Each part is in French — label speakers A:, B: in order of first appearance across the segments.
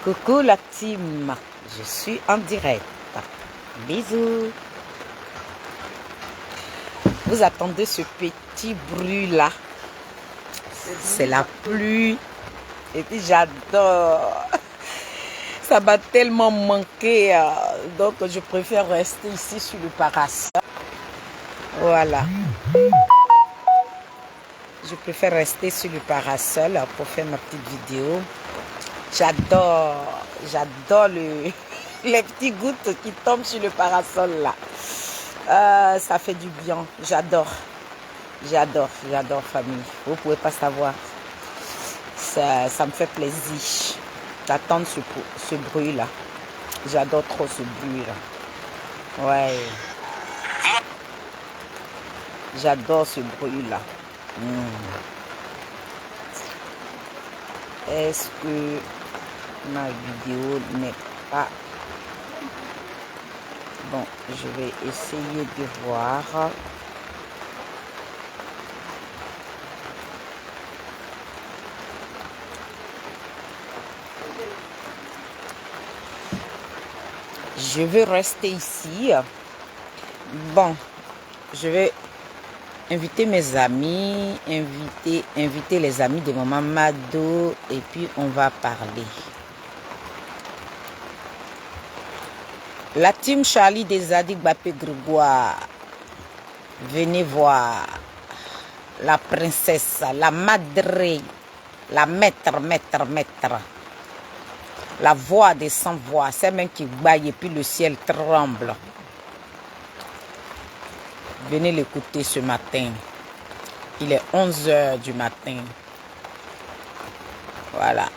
A: Coucou la team, je suis en direct. Bisous. Vous attendez ce petit bruit là. C'est la pluie. Et puis j'adore. Ça m'a tellement manqué. Donc je préfère rester ici sur le parasol. Voilà. Je préfère rester sur le parasol pour faire ma petite vidéo. J'adore les petites gouttes qui tombent sur le parasol là. Ça fait du bien. J'adore famille. Vous pouvez pas savoir. Ça me fait plaisir d'attendre ce bruit là. J'adore trop ce bruit là. Ouais. J'adore ce bruit là. Est-ce que ma vidéo n'est pas... Bon, je vais essayer de voir. Je vais rester ici. Bon, je vais inviter mes amis, inviter les amis de maman Mado et puis on va parler. La team Charlie des Adik Bapé Grégoire, venez voir la princesse, la madre, la maître, la voix des sans-voix, c'est même qui baille et puis le ciel tremble. Venez l'écouter ce matin. Il est 11 h du matin. Voilà.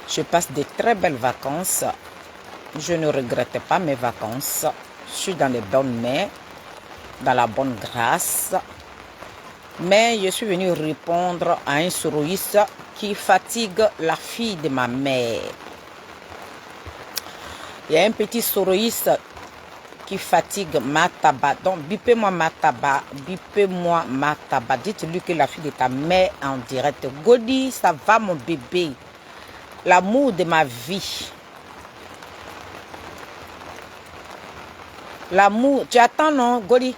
A: Je passe de très belles vacances. Je ne regrette pas mes vacances. Je suis dans les bonnes mains, dans la bonne grâce. Mais je suis venue répondre à un soroïste qui fatigue la fille de ma mère. Il y a un petit soroïste qui fatigue Mataba. Donc, bipez-moi Mataba. Bipez-moi Mataba. Dites-lui que la fille de ta mère est en direct. Godi, ça va mon bébé. L'amour de ma vie. L'amour. Tu attends, non, Godi?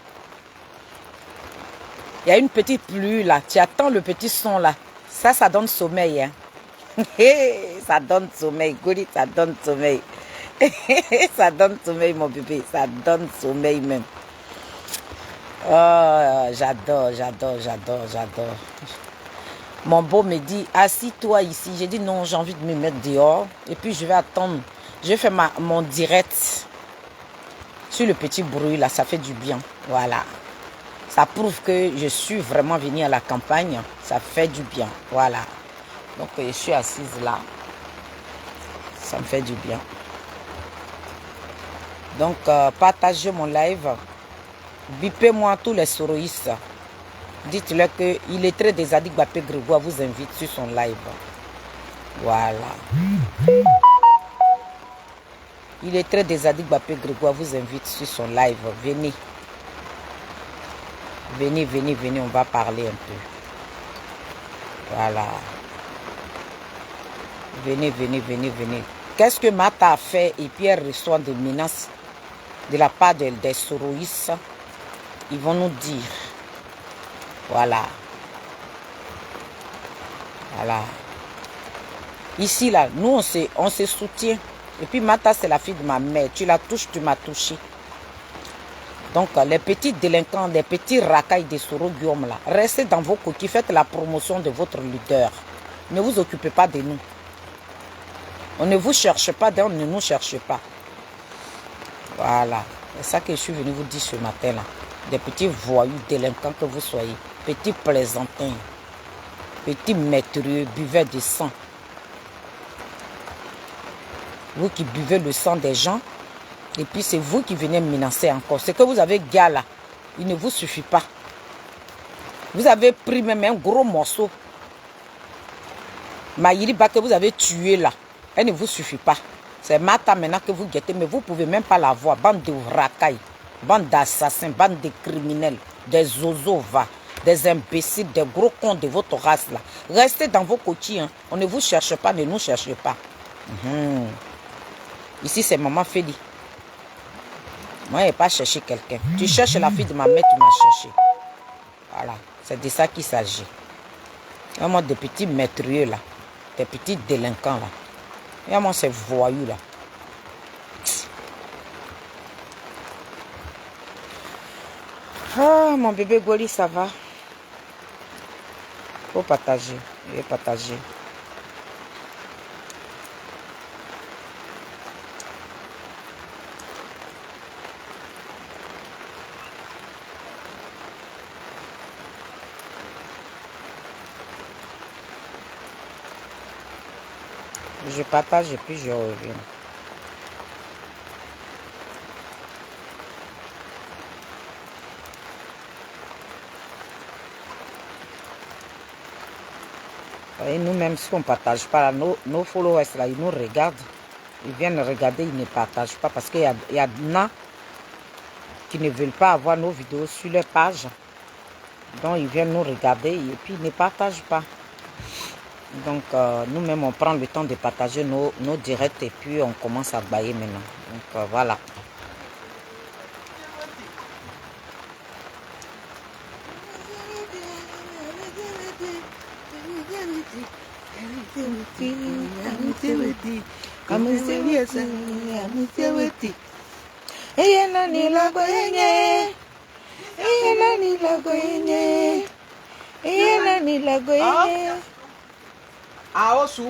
A: Il y a une petite pluie là. Tu attends le petit son là. Ça donne sommeil. Hein? Ça donne sommeil. Godi, ça donne sommeil. Ça donne sommeil, mon bébé. Ça donne sommeil même. Oh, j'adore. Mon beau me dit, assis-toi ici. J'ai dit non, j'ai envie de me mettre dehors. Et puis je vais attendre. Je vais faire mon direct sur le petit bruit là. Ça fait du bien. Voilà. Ça prouve que je suis vraiment venue à la campagne. Ça fait du bien. Voilà. Donc je suis assise là. Ça me fait du bien. Donc, partagez mon live. Bipez-moi tous les soroïstes. Dites-leur qu'il est très des Adik Bapé Grégoire vous invite sur son live. Voilà. Il est très des Adik Bapé Grégoire vous invite sur son live. Venez. Venez, on va parler un peu. Voilà. Venez. Qu'est-ce que Mata a fait et puis elle reçoit des menaces de la part des soroïstes? Ils vont nous dire. Voilà. Ici, là, nous, on se soutient. Et puis Mata, c'est la fille de ma mère. Tu la touches, tu m'as touché. Donc, les petits délinquants, les petits racailles des Soro Guillaume, là, restez dans vos coquilles, faites la promotion de votre leader. Ne vous occupez pas de nous. On ne vous cherche pas, on ne nous cherche pas. Voilà. C'est ça que je suis venu vous dire ce matin-là. Des petits voyous délinquants que vous soyez. Petits plaisantins. Petits maîtreux, buveurs de sang. Vous qui buvez le sang des gens. Et puis c'est vous qui venez menacer encore. Ce que vous avez gars là, il ne vous suffit pas. Vous avez pris même un gros morceau. Maïriba que vous avez tué là. Elle ne vous suffit pas. C'est Mata maintenant que vous guettez, mais vous ne pouvez même pas la voir. Bande de racailles, bande d'assassins, bande de criminels, des zozos va, des imbéciles, des gros cons de votre race là. Restez dans vos coquilles. Hein. On ne vous cherche pas, ne nous cherchez pas. Ici, c'est maman Féli. Moi, je n'ai pas cherché quelqu'un. Tu cherches la fille de ma mère, tu m'as cherché. Voilà, c'est de ça qu'il s'agit. Vraiment des petits maîtrieux là. Des petits délinquants là. Vraiment ces voyous là. Ah, mon bébé Goli, ça va? Faut partager. Je vais partager. Je partage et puis je reviens. Et nous-mêmes, si on ne partage pas, nos followers, là, ils nous regardent. Ils viennent regarder, ils ne partagent pas parce qu'il y en a qui ne veulent pas avoir nos vidéos sur leur page. Donc, ils viennent nous regarder et puis ils ne partagent pas. Donc, nous-mêmes, on prend le temps de partager nos directs et puis on commence à bailler maintenant. Donc, voilà.
B: Aosu.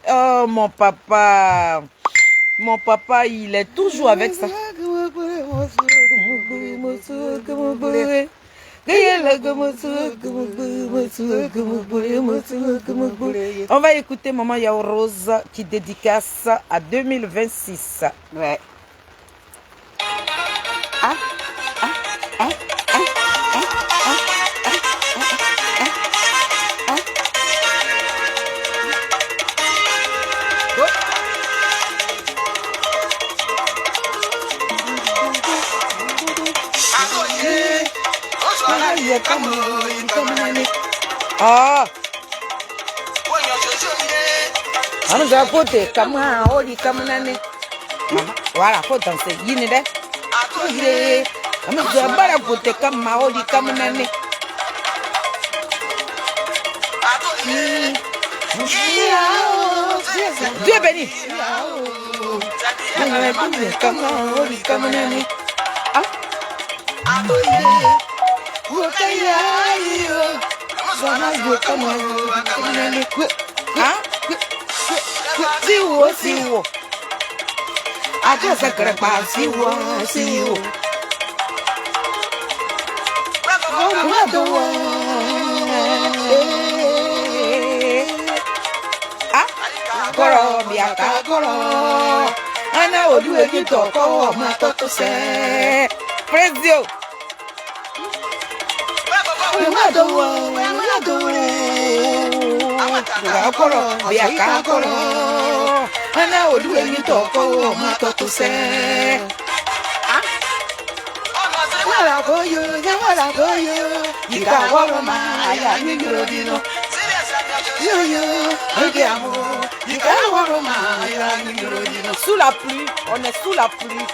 A: Oh, mon papa. Mon papa, il est toujours avec ça. On va écouter Maman Yao Rose qui dédicace à 2026.
B: Ouais.
A: Ah, on va poter comme un oli comme un année. Voilà, faut danser. Yine de. On va poter comme un oli comme un année. Dieu béni. Comme un oli comme un année. Siwo. Aja sakrepa siwo. Koro biaka koro. Ana odu eki toko ma toto se. Prezio. Koro biaka koro. Ana odu eki toko ma toto se. Wala goyo. Ika woro ma ya nyiro dino. Sous la pluie, on est sous la pluie.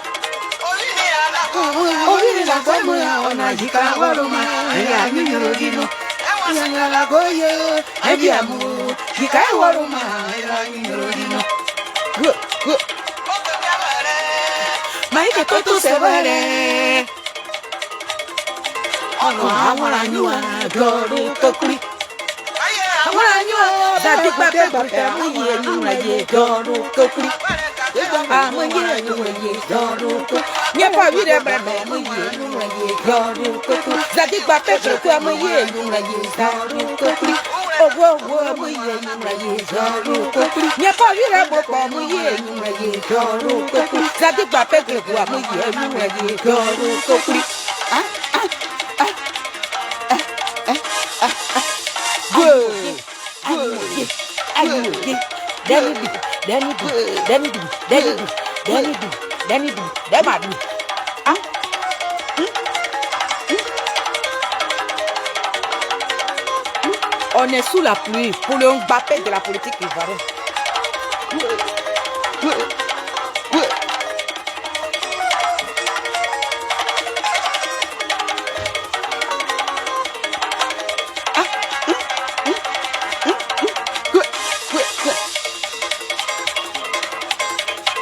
A: On est sous la pluie pour le Mbappé de la politique ivoirienne.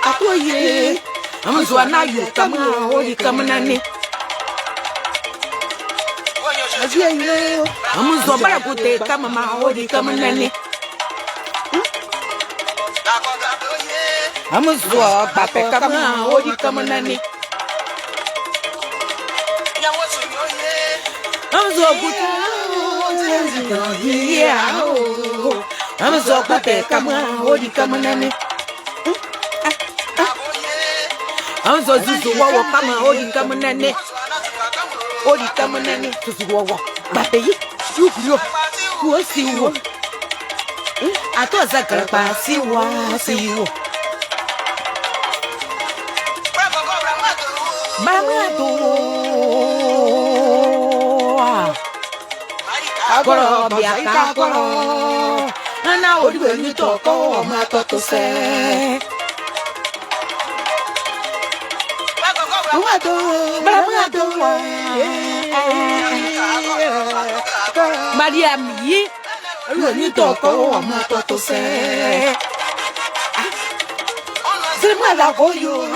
A: Akoye, amuzwana yu kama ori kama nani. Amuzo bara kute kama maori kama nani. Amuzo bape kama maori kama nani. Amuzo kute Amuzo kute kama maori kama nani. Amuzo zuzu wawo kama maori kama nani. Ori kama nani zuzu wawo. Bape yi yukuyo wo siwo. Ato zakrapa siwa siwo. Mamado Akoro biaka akoro Ana odiwe ni toko Oma toto se Mamado Mariam yi Odiwe ni toko Oma toto se Sema la koyo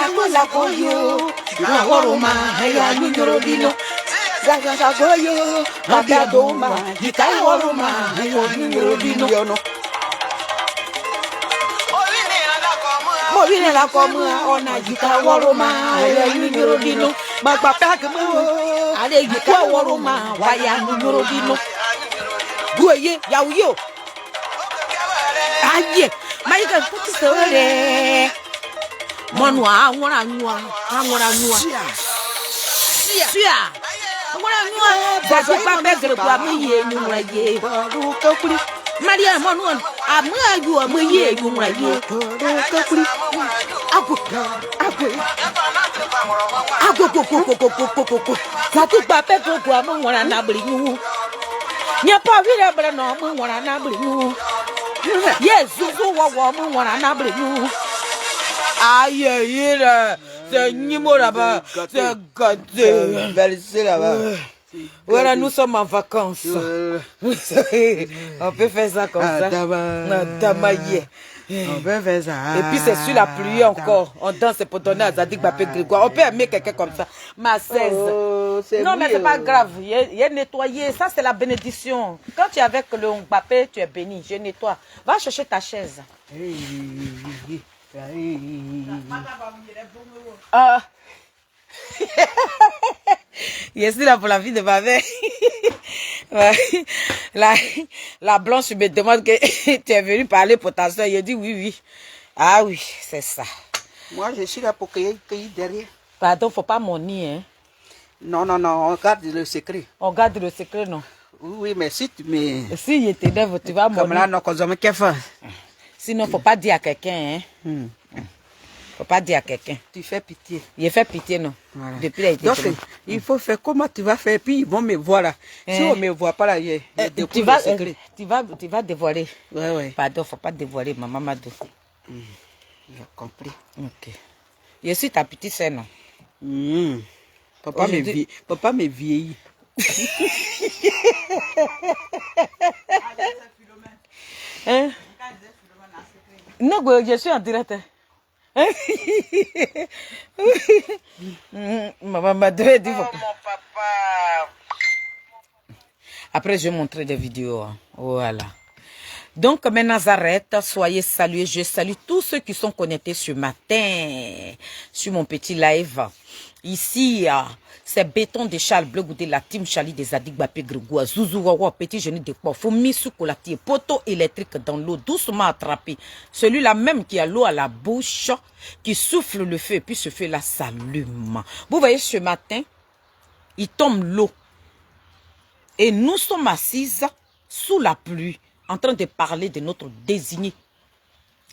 A: Awaroma, haya nyoro dino. Zaga goyo, abadoma, hikai waroma, haya nyoro dino. Movine la koma, ona hikai waroma, haya nyoro dino. Magpapa kemo, ale hikai waroma, haya nyoro dino. Guye, yauyo. Aye, maika kutisore. Monwa, angora nyua. Sia. Angora nyua. Basi pa pegre kwa miye nyumra ye. Maria monwa, amayu amaye nyumra ye. Ako. Satu pa pegre kwa mongora na brinyu. Nya pa vira bra no mongora na brinyu. Yesu wo mongora na brinyu. Aïe, c'est Nimo là-bas, c'est gâté. C'est là-bas. Voilà, nous sommes en vacances. On peut faire ça comme ça. Damaye.
B: On peut faire ça.
A: Et puis c'est sur la pluie encore. On danse pour donner à Zadig Bapé Grégoire. On peut aimer quelqu'un comme ça. Ma 16. Non, mais c'est pas grave. Il est nettoyé. Ça, c'est la bénédiction. Quand tu es avec le Mbappé, tu es béni. Je nettoie. Va chercher ta chaise. Je suis là pour la vie de ma mère. La blanche me demande que tu es venu parler pour ta soeur. Je dis oui. Ah oui, c'est ça.
B: Moi, je suis là pour cueillir derrière.
A: Pardon, faut pas monter, hein.
B: Non, on garde le secret.
A: On garde le secret, non?
B: Oui, mais si tu me...
A: Si je t'énerve, tu vas monter.
B: Comme là, non, quand on me keffe.
A: Sinon, faut pas dire à quelqu'un, hein. Faut pas dire à quelqu'un.
B: Tu fais pitié.
A: Il fait pitié, non?
B: Voilà.
A: Depuis là,
B: donc, il faut faire comment tu vas faire, puis ils vont me voir là. Si on ne me voit pas là,
A: tu vas dévoiler.
B: Ouais.
A: Pardon, faut pas dévoiler, maman Madou.
B: J'ai compris.
A: Ok. Je suis ta petite sœur, non?
B: Papa me vieillit.
A: Hein? Non, je suis en direct. Maman m'a dit. Oh, mon papa. Après, je vais montrer des vidéos. Voilà. Donc, mes Nazareth, soyez salués. Je salue tous ceux qui sont connectés ce matin sur mon petit live. Ici, c'est Béton de Charles Bleu Goudé, la team Charlie des Adik Bapé Grégoire, Zouzou Wawa, petit genou de quoi. Faut mis sous colatier, poteau électrique dans l'eau, doucement attrapé. Celui-là même qui a l'eau à la bouche, qui souffle le feu et puis ce feu-là s'allume. Vous voyez, ce matin, il tombe l'eau. Et nous sommes assises sous la pluie, en train de parler de notre désigné.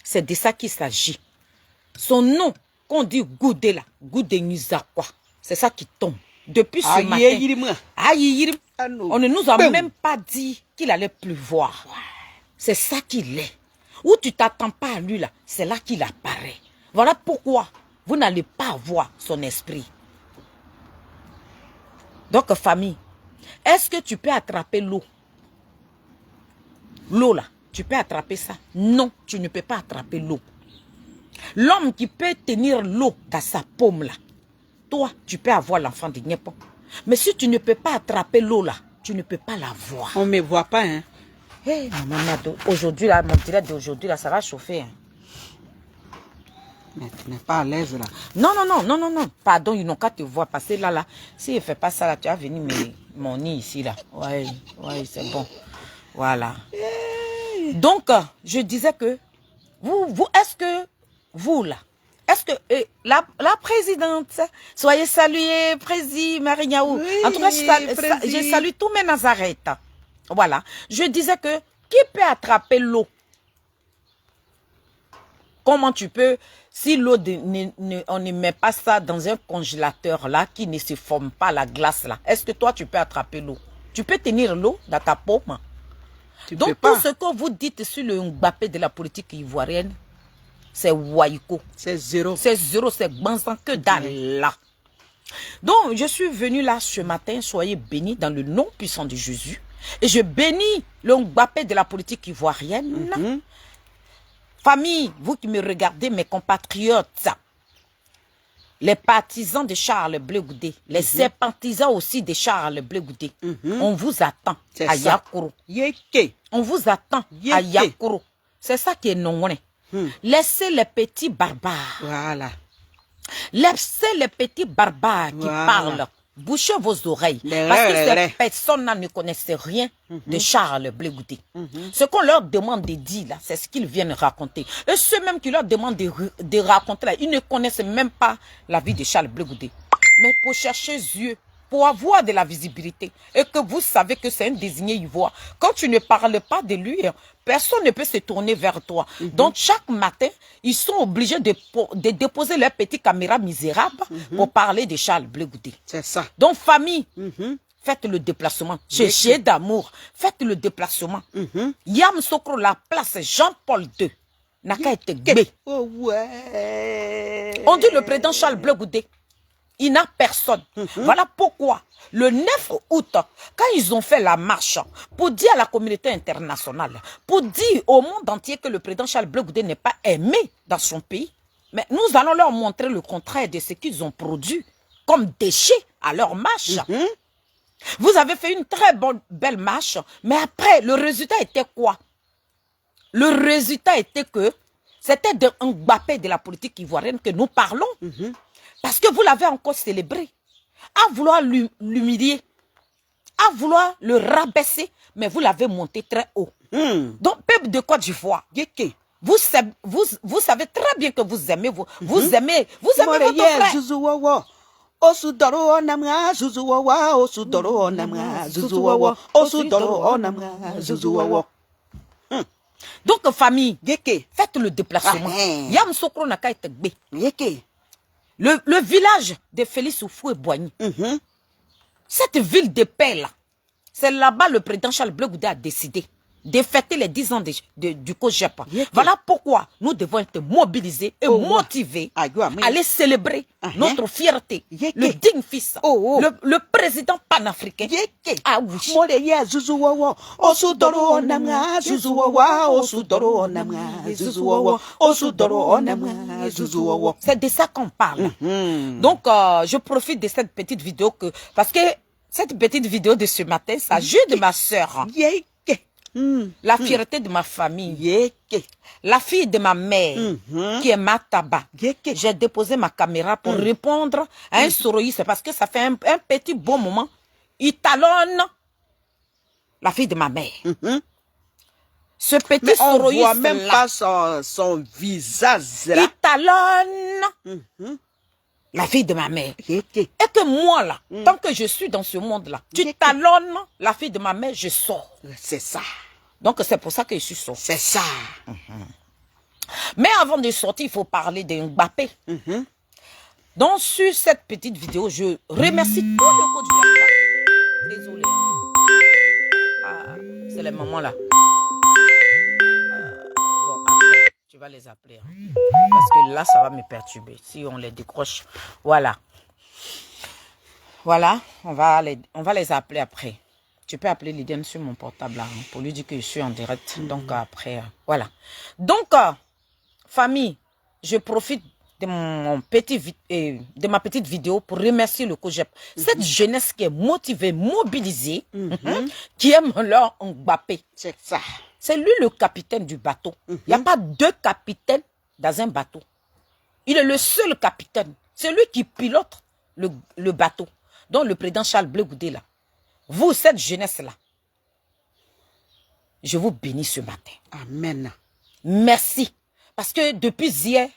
A: C'est de ça qu'il s'agit. Son nom, qu'on dit Goudé là, Goudé Nizakwa, c'est ça qui tombe. Depuis ce matin, on ne nous a même pas dit qu'il allait pleuvoir. C'est ça qu'il est. Où tu t'attends pas à lui là, c'est là qu'il apparaît. Voilà pourquoi vous n'allez pas voir son esprit. Donc famille, est-ce que tu peux attraper l'eau? L'eau là, tu peux attraper ça? Non, tu ne peux pas attraper l'eau. L'homme qui peut tenir l'eau dans sa paume là, toi, tu peux avoir l'enfant de Niepon. Mais si tu ne peux pas attraper l'eau là, tu ne peux pas la voir.
B: On ne me voit pas, hein?
A: Hey, maman, aujourd'hui là, mon direct d'aujourd'hui là, ça va chauffer. Hein.
B: Mais tu n'es pas à l'aise là.
A: Non. Pardon, ils n'ont qu'à te voir passer là. Si il ne fait pas ça là, tu vas venir mon nid ici là. Ouais, c'est bon. Voilà. Donc, je disais que, est-ce que, vous là, est-ce que la présidente, soyez saluée, Président Marignao. Oui, en tout cas, je salue tous mes Nazareth. Voilà. Je disais que, qui peut attraper l'eau? Comment tu peux, si l'eau, on ne met pas ça dans un congélateur là, qui ne se forme pas la glace là, est-ce que toi, tu peux attraper l'eau? Tu peux tenir l'eau dans ta paume? Donc, tout ce que vous dites sur le Mbappé de la politique ivoirienne, c'est Waïko.
B: C'est zéro.
A: C'est zéro, c'est Banzan que dalle là. Donc, je suis venu là ce matin, soyez bénis dans le nom puissant de Jésus. Et je bénis le Mbappé de la politique ivoirienne. Famille, vous qui me regardez, mes compatriotes, les partisans de Charles Bleu Goudé, les sympathisants aussi de Charles Bleu Goudé, on vous attend à Yakoro. On vous attend à Yakoro. C'est ça qui est non. Laissez les petits barbares.
B: Voilà.
A: Laissez les petits barbares qui parlent. Bouchez vos oreilles. Parce que ces personnes-là ne connaissent rien de Charles Bleu Goudé. Ce qu'on leur demande de dire, là, c'est ce qu'ils viennent raconter. Et ceux même qui leur demandent de raconter, là, ils ne connaissent même pas la vie de Charles Bleu Goudé. Mais pour chercher Dieu, pour avoir de la visibilité, et que vous savez que c'est un désigné ivoire, quand tu ne parles pas de lui, personne ne peut se tourner vers toi. Donc, chaque matin, ils sont obligés de déposer leurs petites caméras misérables pour parler de Charles Bleu Goudé.
B: C'est ça.
A: Donc, famille, faites le déplacement. Cherchez d'amour. Faites le déplacement. Yam Sokro, la place Jean-Paul II. N'a qu'à être gbé.
B: Oh ouais.
A: On dit le président Charles Bleu Goudé. Il n'a personne. Voilà pourquoi, le 9 août, quand ils ont fait la marche pour dire à la communauté internationale, pour dire au monde entier que le président Charles Bleu Goudé n'est pas aimé dans son pays, mais nous allons leur montrer le contraire de ce qu'ils ont produit comme déchets à leur marche. Vous avez fait une très belle marche, mais après, le résultat était quoi? Le résultat était que c'était de Mbappé de la politique ivoirienne que nous parlons. Parce que vous l'avez encore célébré. À vouloir l'humilier, à vouloir le rabaisser, mais vous l'avez monté très haut. Donc, peuple de Côte d'Ivoire, vous savez très bien que vous aimez, vous aimez votre frère. Donc, famille, faites le déplacement. Yam Sokro n'a qu'à être gbé. Le village de Félix Houphouët-Boigny, cette ville de paix là, c'est là-bas le président Charles Bleu Goudé a décidé de fêter les 10 ans du COGEP. Voilà pourquoi nous devons être mobilisés et motivés à aller célébrer notre fierté, le digne fils, le président panafricain. Ah oui. C'est de ça qu'on parle. Donc, je profite de cette petite vidéo parce que cette petite vidéo de ce matin s'agit de ma soeur. La fierté de ma famille. La fille de ma mère, qui est Mataba. J'ai déposé ma caméra pour répondre à un soroïste parce que ça fait un petit bon moment. Il talonne la fille de ma mère. Ce petit soroïste
B: on voit même pas son visage. Là.
A: Il talonne la fille de ma mère. Et que moi, là, tant que je suis dans ce monde-là, tu talonnes la fille de ma mère, je sors.
B: C'est ça.
A: Donc, c'est pour ça que je suis sorti.
B: C'est ça.
A: Mais avant de sortir, il faut parler de Mbappé. Donc, sur cette petite vidéo, je remercie tout le coach de Désolé. Ah, c'est les mamans là. Bon, après, tu vas les appeler. Parce que là, ça va me perturber. Si on les décroche. Voilà. Voilà, on va les appeler après. Tu peux appeler Lydiane sur mon portable là, pour lui dire que je suis en direct. Donc après, voilà. Donc, famille, je profite de ma petite vidéo pour remercier le COJEP. Cette jeunesse qui est motivée, mobilisée, qui aime leur Mbappé.
B: C'est ça.
A: C'est lui le capitaine du bateau. Il n'y a pas deux capitaines dans un bateau. Il est le seul capitaine. C'est lui qui pilote le bateau. Donc le président Charles Blé Goudé là. Vous, cette jeunesse-là, je vous bénis ce matin.
B: Amen.
A: Merci. Parce que depuis hier,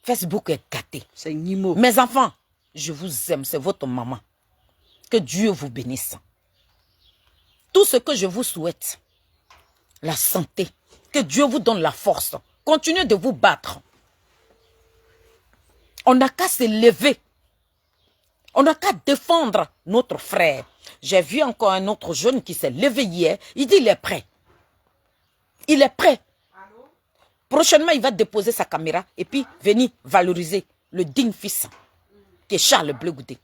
A: Facebook est gâté.
B: C'est Nimo.
A: Mes enfants, je vous aime, c'est votre maman. Que Dieu vous bénisse. Tout ce que je vous souhaite, la santé, que Dieu vous donne la force. Continuez de vous battre. On n'a qu'à se lever. On n'a qu'à défendre notre frère. J'ai vu encore un autre jeune qui s'est levé hier. Il dit il est prêt. Il est prêt. Prochainement, il va déposer sa caméra et puis venir valoriser le digne fils qui est Charles Blé Goudé.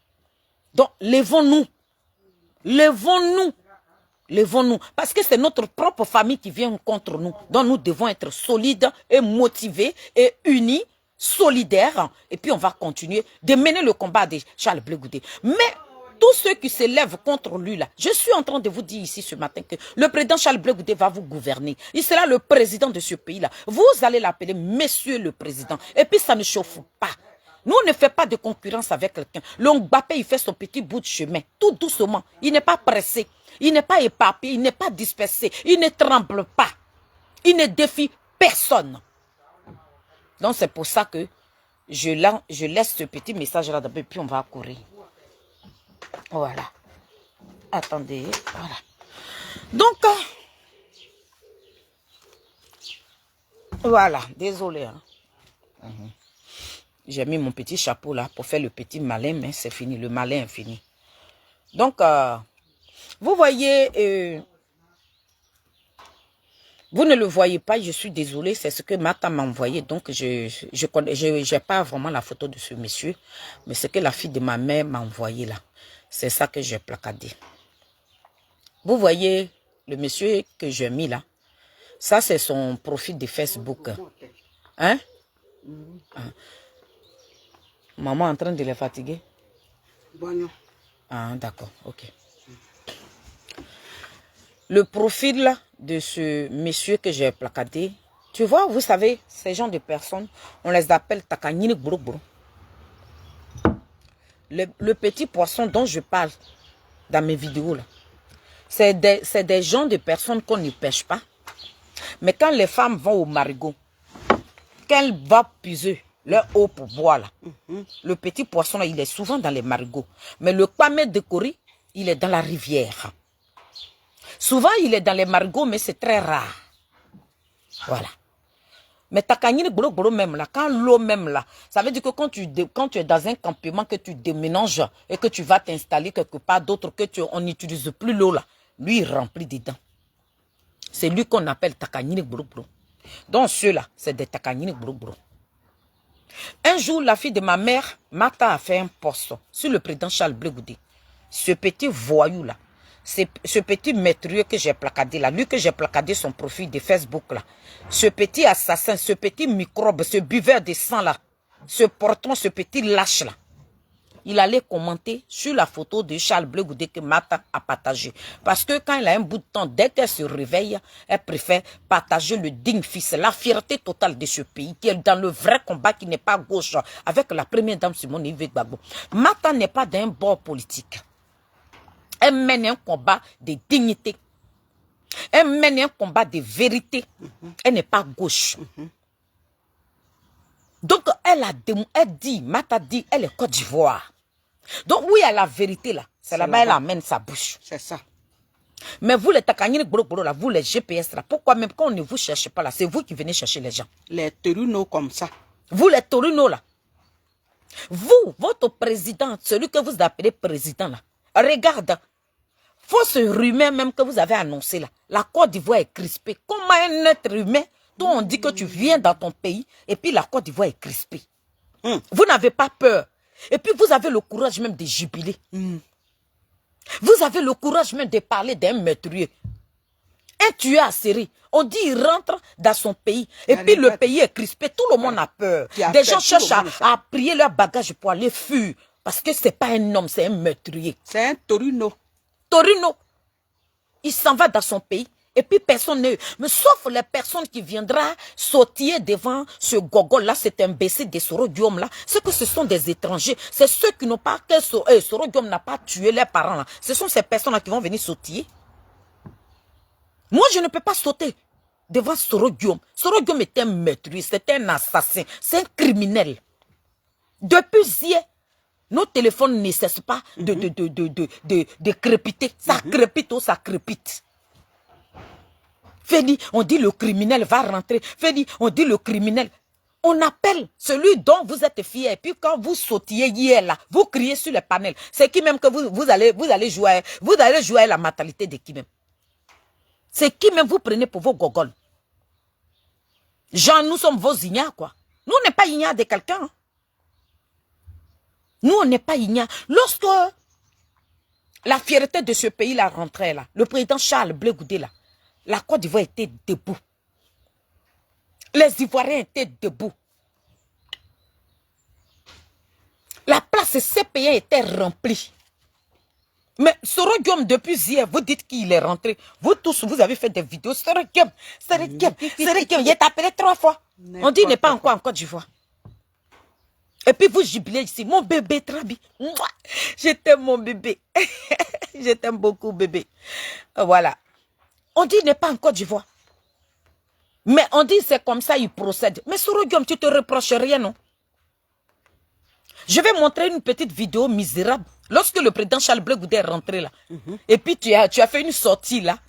A: Donc, levons-nous. Levons-nous. Levons-nous. Parce que c'est notre propre famille qui vient contre nous. Donc, nous devons être solides et motivés et unis, solidaires. Et puis, on va continuer de mener le combat de Charles Blé Goudé. Mais tous ceux qui se lèvent contre lui, là, je suis en train de vous dire ici ce matin que le président Charles Blé Goudé va vous gouverner. Il sera le président de ce pays-là. Vous allez l'appeler Monsieur le Président. Et puis, ça ne chauffe pas. Nous, on ne fait pas de concurrence avec quelqu'un. Le Mbappé, il fait son petit bout de chemin, tout doucement. Il n'est pas pressé. Il n'est pas éparpillé. Il n'est pas dispersé. Il ne tremble pas. Il ne défie personne. Donc, c'est pour ça que je laisse ce petit message-là d'abord, puis on va courir. Voilà. Attendez. Voilà. Donc, voilà. Désolé. Hein. J'ai mis mon petit chapeau là pour faire le petit malin, mais c'est fini. Le malin est fini. Donc, vous voyez, vous ne le voyez pas, je suis désolée, c'est ce que Mata m'a envoyé. Donc, je n'ai pas vraiment la photo de ce monsieur, mais ce que la fille de ma mère m'a envoyé là. C'est ça que j'ai placardé. Vous voyez le monsieur que j'ai mis là. Ça, c'est son profil de Facebook. Hein? Maman est en train de les fatiguer?
B: Bon.
A: Ah, d'accord, ok. Le profil de ce monsieur que j'ai placardé, tu vois, vous savez, ces gens de personnes, on les appelle Takanyini Bro. Le petit poisson dont je parle dans mes vidéos, là, c'est des gens de personnes qu'on ne pêche pas. Mais quand les femmes vont au marigot, qu'elles vont puiser leur eau pour boire, là, le petit poisson, là, il est souvent dans les marigots. Mais le kwame de Kori, il est dans la rivière. Souvent, il est dans les marigots, mais c'est très rare. Voilà. Mais Takanyini Bro même là, quand l'eau même là, ça veut dire que quand tu es dans un campement, que tu déménages et que tu vas t'installer quelque part d'autre, on n'utilise plus l'eau là, lui il remplit dedans. C'est lui qu'on appelle Takanyini Bro. Donc ceux-là, c'est des Takanyini Bro. Un jour, la fille de ma mère, Mata, a fait un post sur le président Charles Blé Goudé. Ce petit voyou là, ce petit maîtrieux que j'ai placardé là, lui que j'ai placardé son profil de Facebook là, ce petit assassin, ce petit microbe, ce buveur de sang là, ce portant, ce petit lâche là, il allait commenter sur la photo de Charles Blé Goudé que Mata a partagé. Parce que quand il a un bout de temps, dès qu'elle se réveille, elle préfère partager le digne fils, la fierté totale de ce pays, qui est dans le vrai combat, qui n'est pas gauche, avec la première dame Simone Yves Gbagbo. Mata n'est pas d'un bord politique. Elle mène un combat de dignité. Elle mène un combat de vérité. Elle n'est pas gauche. Donc, elle dit, Mata dit, elle est Côte d'Ivoire. Donc, oui, à la vérité, là, c'est là-bas, elle amène sa bouche.
B: C'est ça.
A: Mais vous, les Takanyini Gboro, là, vous, les GPS, là, pourquoi même quand on ne vous cherche pas, là, c'est vous qui venez chercher les gens.
B: Les terunos comme ça.
A: Vous, les Toruno, là. Vous, votre président, celui que vous appelez président, là, regarde, faut ce rumeur même que vous avez annoncé, là. La Côte d'Ivoire est crispée. Comment un être humain, toi, on dit que tu viens dans ton pays, et puis la Côte d'Ivoire est crispée. Vous n'avez pas peur. Et puis, vous avez le courage même de jubiler. Vous avez le courage même de parler d'un meurtrier. Un tueur à série. On dit il rentre dans son pays. Et puis le pays est crispé. Tout le monde a peur. Des gens cherchent à prier leur bagage pour aller fuir. Parce que ce n'est pas un homme, c'est un meurtrier.
B: C'est un Toruno.
A: Toruno. Il s'en va dans son pays. Et puis personne ne... Mais sauf les personnes qui viendront sautiller devant ce gogol-là, cet imbécile de Soro Guillaume là. C'est que ce sont des étrangers. C'est ceux qui n'ont pas... Soro Guillaume n'a pas tué leurs parents là. Ce sont ces personnes-là qui vont venir sautiller. Moi, je ne peux pas sauter devant Soro Guillaume. Soro Guillaume est un meurtrier, c'est un assassin, c'est un criminel. Depuis hier, nos téléphones ne cessent pas de crépiter. Ça crépite ou ça crépite. Fedi, on dit le criminel va rentrer. Fedi, on dit le criminel. On appelle celui dont vous êtes fier. Et puis quand vous sautillez hier là, vous criez sur les panels. C'est qui même que vous allez jouer. Vous allez jouer à la mentalité de qui même. C'est qui même vous prenez pour vos gogoles. Genre, nous sommes vos ignares, quoi. Nous, on n'est pas ignares de quelqu'un. Hein. Nous, on n'est pas ignares. Lorsque la fierté de ce pays là rentrait là, le président Charles Blé Goudé là, la Côte d'Ivoire était debout. Les Ivoiriens étaient debout. La place CPI était remplie. Mais Soro Guillaume, depuis hier, vous dites qu'il est rentré. Vous tous, vous avez fait des vidéos. Soro Guillaume, il est appelé 3 fois. On dit qu'il n'est pas encore en Côte d'Ivoire. Et puis vous jubilez ici. Mon bébé Trabi. Je t'aime mon bébé. Je t'aime beaucoup bébé. Voilà. On dit qu'il n'est pas en Côte d'Ivoire. Mais on dit c'est comme ça il procède. Mais Soro Guillaume, tu te reproches rien, non? Je vais montrer une petite vidéo misérable. Lorsque le président Charles Blé Goudé est rentré là, et puis tu as fait une sortie là,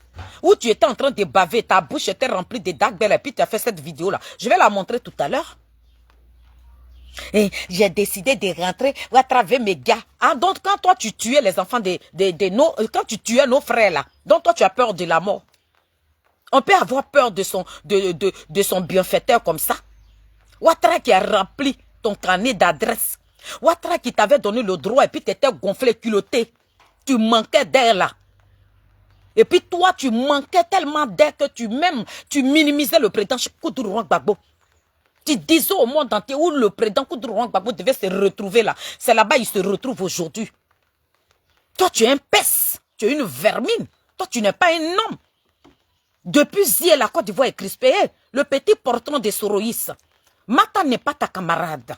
A: où tu étais en train de baver, ta bouche était remplie de dark bell, et puis tu as fait cette vidéo là. Je vais la montrer tout à l'heure. Et j'ai décidé de rentrer à travers mes gars. Ah, donc quand toi tu tuais les enfants quand tu tuais nos frères là, donc toi tu as peur de la mort. On peut avoir peur de son bienfaiteur comme ça. Ouattara qui a rempli ton carnet d'adresse. Ouattara qui t'avait donné le droit et puis tu étais gonflé, culotté. Tu manquais d'air là. Et puis toi, tu manquais tellement d'air que tu minimisais le président Koudou Gbagbo. Tu disais au monde entier où le président Koudou Gbagbo devait se retrouver là. C'est là-bas qu'il se retrouve aujourd'hui. Toi, tu es un peste. Tu es une vermine. Toi, tu n'es pas un homme. Depuis hier, la Côte d'Ivoire est crispée. Le petit portron des Soroïs. Mata n'est pas ta camarade.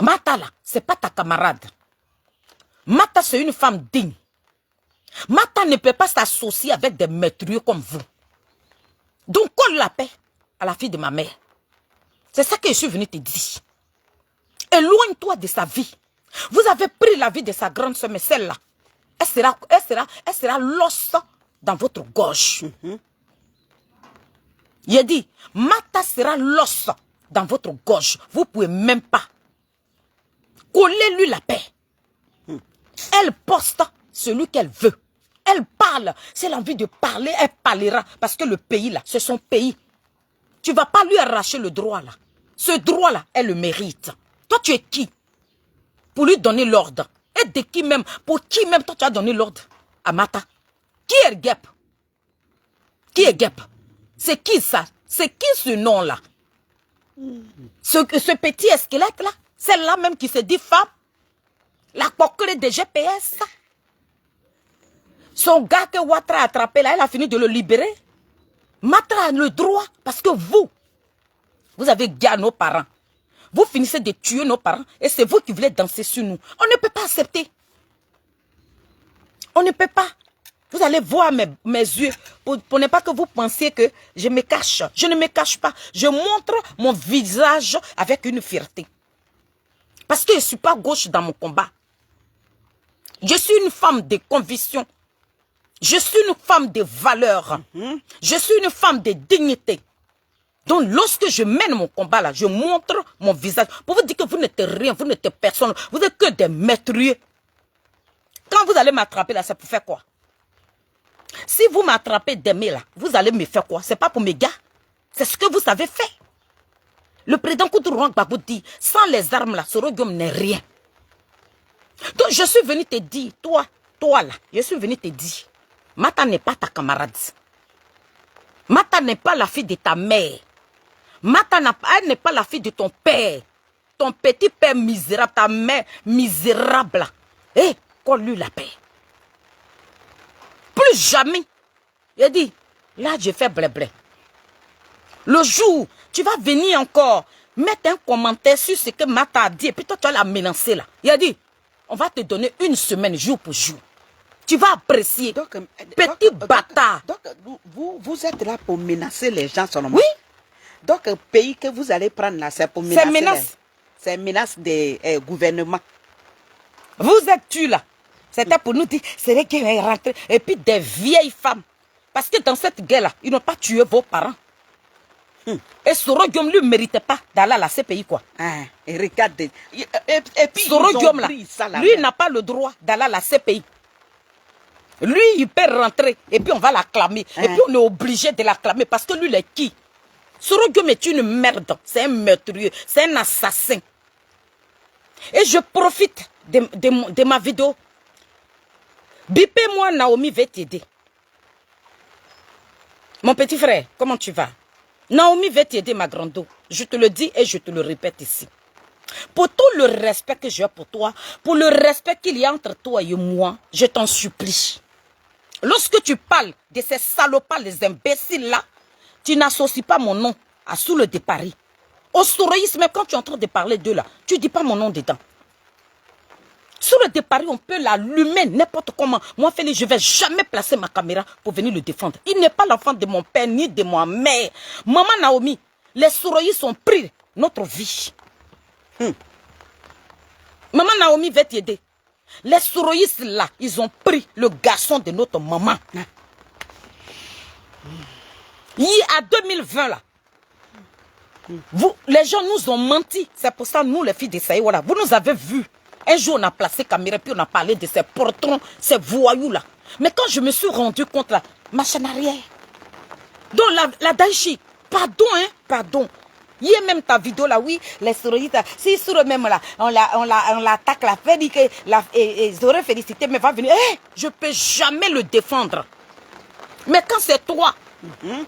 A: Mata là, c'est pas ta camarade. Mata c'est une femme digne. Mata ne peut pas s'associer avec des meurtriers comme vous. Donc colle la paix à la fille de ma mère. C'est ça que je suis venu te dire. Éloigne-toi de sa vie. Vous avez pris la vie de sa grande soeur, mais celle-là, elle sera l'os dans votre gorge. Il a dit, Mata sera l'os dans votre gorge. Vous ne pouvez même pas. Collez-lui la paix. Elle poste celui qu'elle veut. Elle parle. Si elle a envie de parler, elle parlera. Parce que le pays là, c'est son pays. Tu ne vas pas lui arracher le droit là. Ce droit là, elle le mérite. Toi, tu es qui? Pour lui donner l'ordre. Et de qui même? Pour qui même toi tu as donné l'ordre? À Mata. Qui est Gep? Qui est Gep? C'est qui ça? C'est qui ce nom là? Ce petit squelette là? Celle-là même qui se dit femme, La coquerée des GPS. Son gars que Ouattara a attrapé là, elle a fini de le libérer. Matra a le droit parce que vous avez dit à nos parents. Vous finissez de tuer nos parents et c'est vous qui voulez danser sur nous. On ne peut pas accepter. On ne peut pas. Vous allez voir mes yeux pour ne pas que vous pensiez que je me cache. Je ne me cache pas. Je montre mon visage avec une fierté. Parce que je ne suis pas gauche dans mon combat. Je suis une femme de conviction. Je suis une femme de valeur. Je suis une femme de dignité. Donc, lorsque je mène mon combat là, je montre mon visage. Pour vous dire que vous n'êtes rien, vous n'êtes personne. Vous n'êtes que des meurtriers. Quand vous allez m'attraper là, c'est pour faire quoi? Si vous m'attrapez demain là, vous allez me faire quoi? C'est pas pour mes gars. C'est ce que vous avez fait. Le président Koutourou Gbagbo dit, sans les armes là, ce royaume n'est rien. Donc, je suis venu te dire, toi là, je suis venu te dire, Mata n'est pas ta camarade. Mata n'est pas la fille de ta mère. Mata elle n'est pas la fille de ton père. Ton petit père misérable, ta mère misérable. Eh, qu'on lui la paix. Plus jamais. Il dit, là, je fais blé. Le jour, tu vas venir encore mettre un commentaire sur ce que Mata a dit et puis toi, tu vas la menacer là. Il a dit, on va te donner une semaine, jour pour jour. Tu vas apprécier. Petit bâtard.
B: Donc, vous êtes là pour menacer les gens seulement.
A: Oui.
B: Donc, le pays que vous allez prendre là, c'est pour menacer. C'est menace des gouvernements.
A: Vous êtes tu là. C'était pour nous dire, c'est vrai qu'il est rentré. Et puis des vieilles femmes. Parce que dans cette guerre-là, ils n'ont pas tué vos parents. Et Soro Guillaume lui ne méritait pas d'aller à la CPI quoi.
B: Et regardez. Et puis
A: Soro Guillaume là, lui n'a pas le droit d'aller à la CPI. Lui, il peut rentrer et puis on va l'acclamer. Et puis on est obligé de l'acclamer parce que lui, il est qui? Soro Guillaume est une merde. C'est un meurtrier. C'est un assassin. Et je profite de ma vidéo. Bipez-moi, Naomi va t'aider. Mon petit frère, comment tu vas? Naomi va t'aider, ma grande. Je te le dis et je te le répète ici. Pour tout le respect que j'ai pour toi, pour le respect qu'il y a entre toi et moi, je t'en supplie. Lorsque tu parles de ces salopards, les imbéciles-là, tu n'associes pas mon nom à sous le départ. Au soureïsme, même quand tu es en train de parler d'eux là, tu ne dis pas mon nom dedans. Sous le départ, on peut l'allumer n'importe comment. Moi, Félix, je ne vais jamais placer ma caméra pour venir le défendre. Il n'est pas l'enfant de mon père ni de ma mère. Maman Naomi, les soureïstes ont pris notre vie. Maman Naomi va t'aider. Les soureïstes là, ils ont pris le garçon de notre maman. À 2020 là, les gens nous ont menti. C'est pour ça, nous les filles de Saï, voilà, vous nous avez vus. Un jour, on a placé caméra, puis on a parlé de ces portons, ces voyous-là. Mais quand je me suis rendu compte, là, machine arrière. Donc, la Daïchi, pardon, hein, pardon. Il y a même ta vidéo là, oui, les soureïstes, si sur eux-mêmes là, on l'attaque, la fait dit que ils auraient félicité, mais va venir. Je ne peux jamais le défendre. Mais quand c'est toi,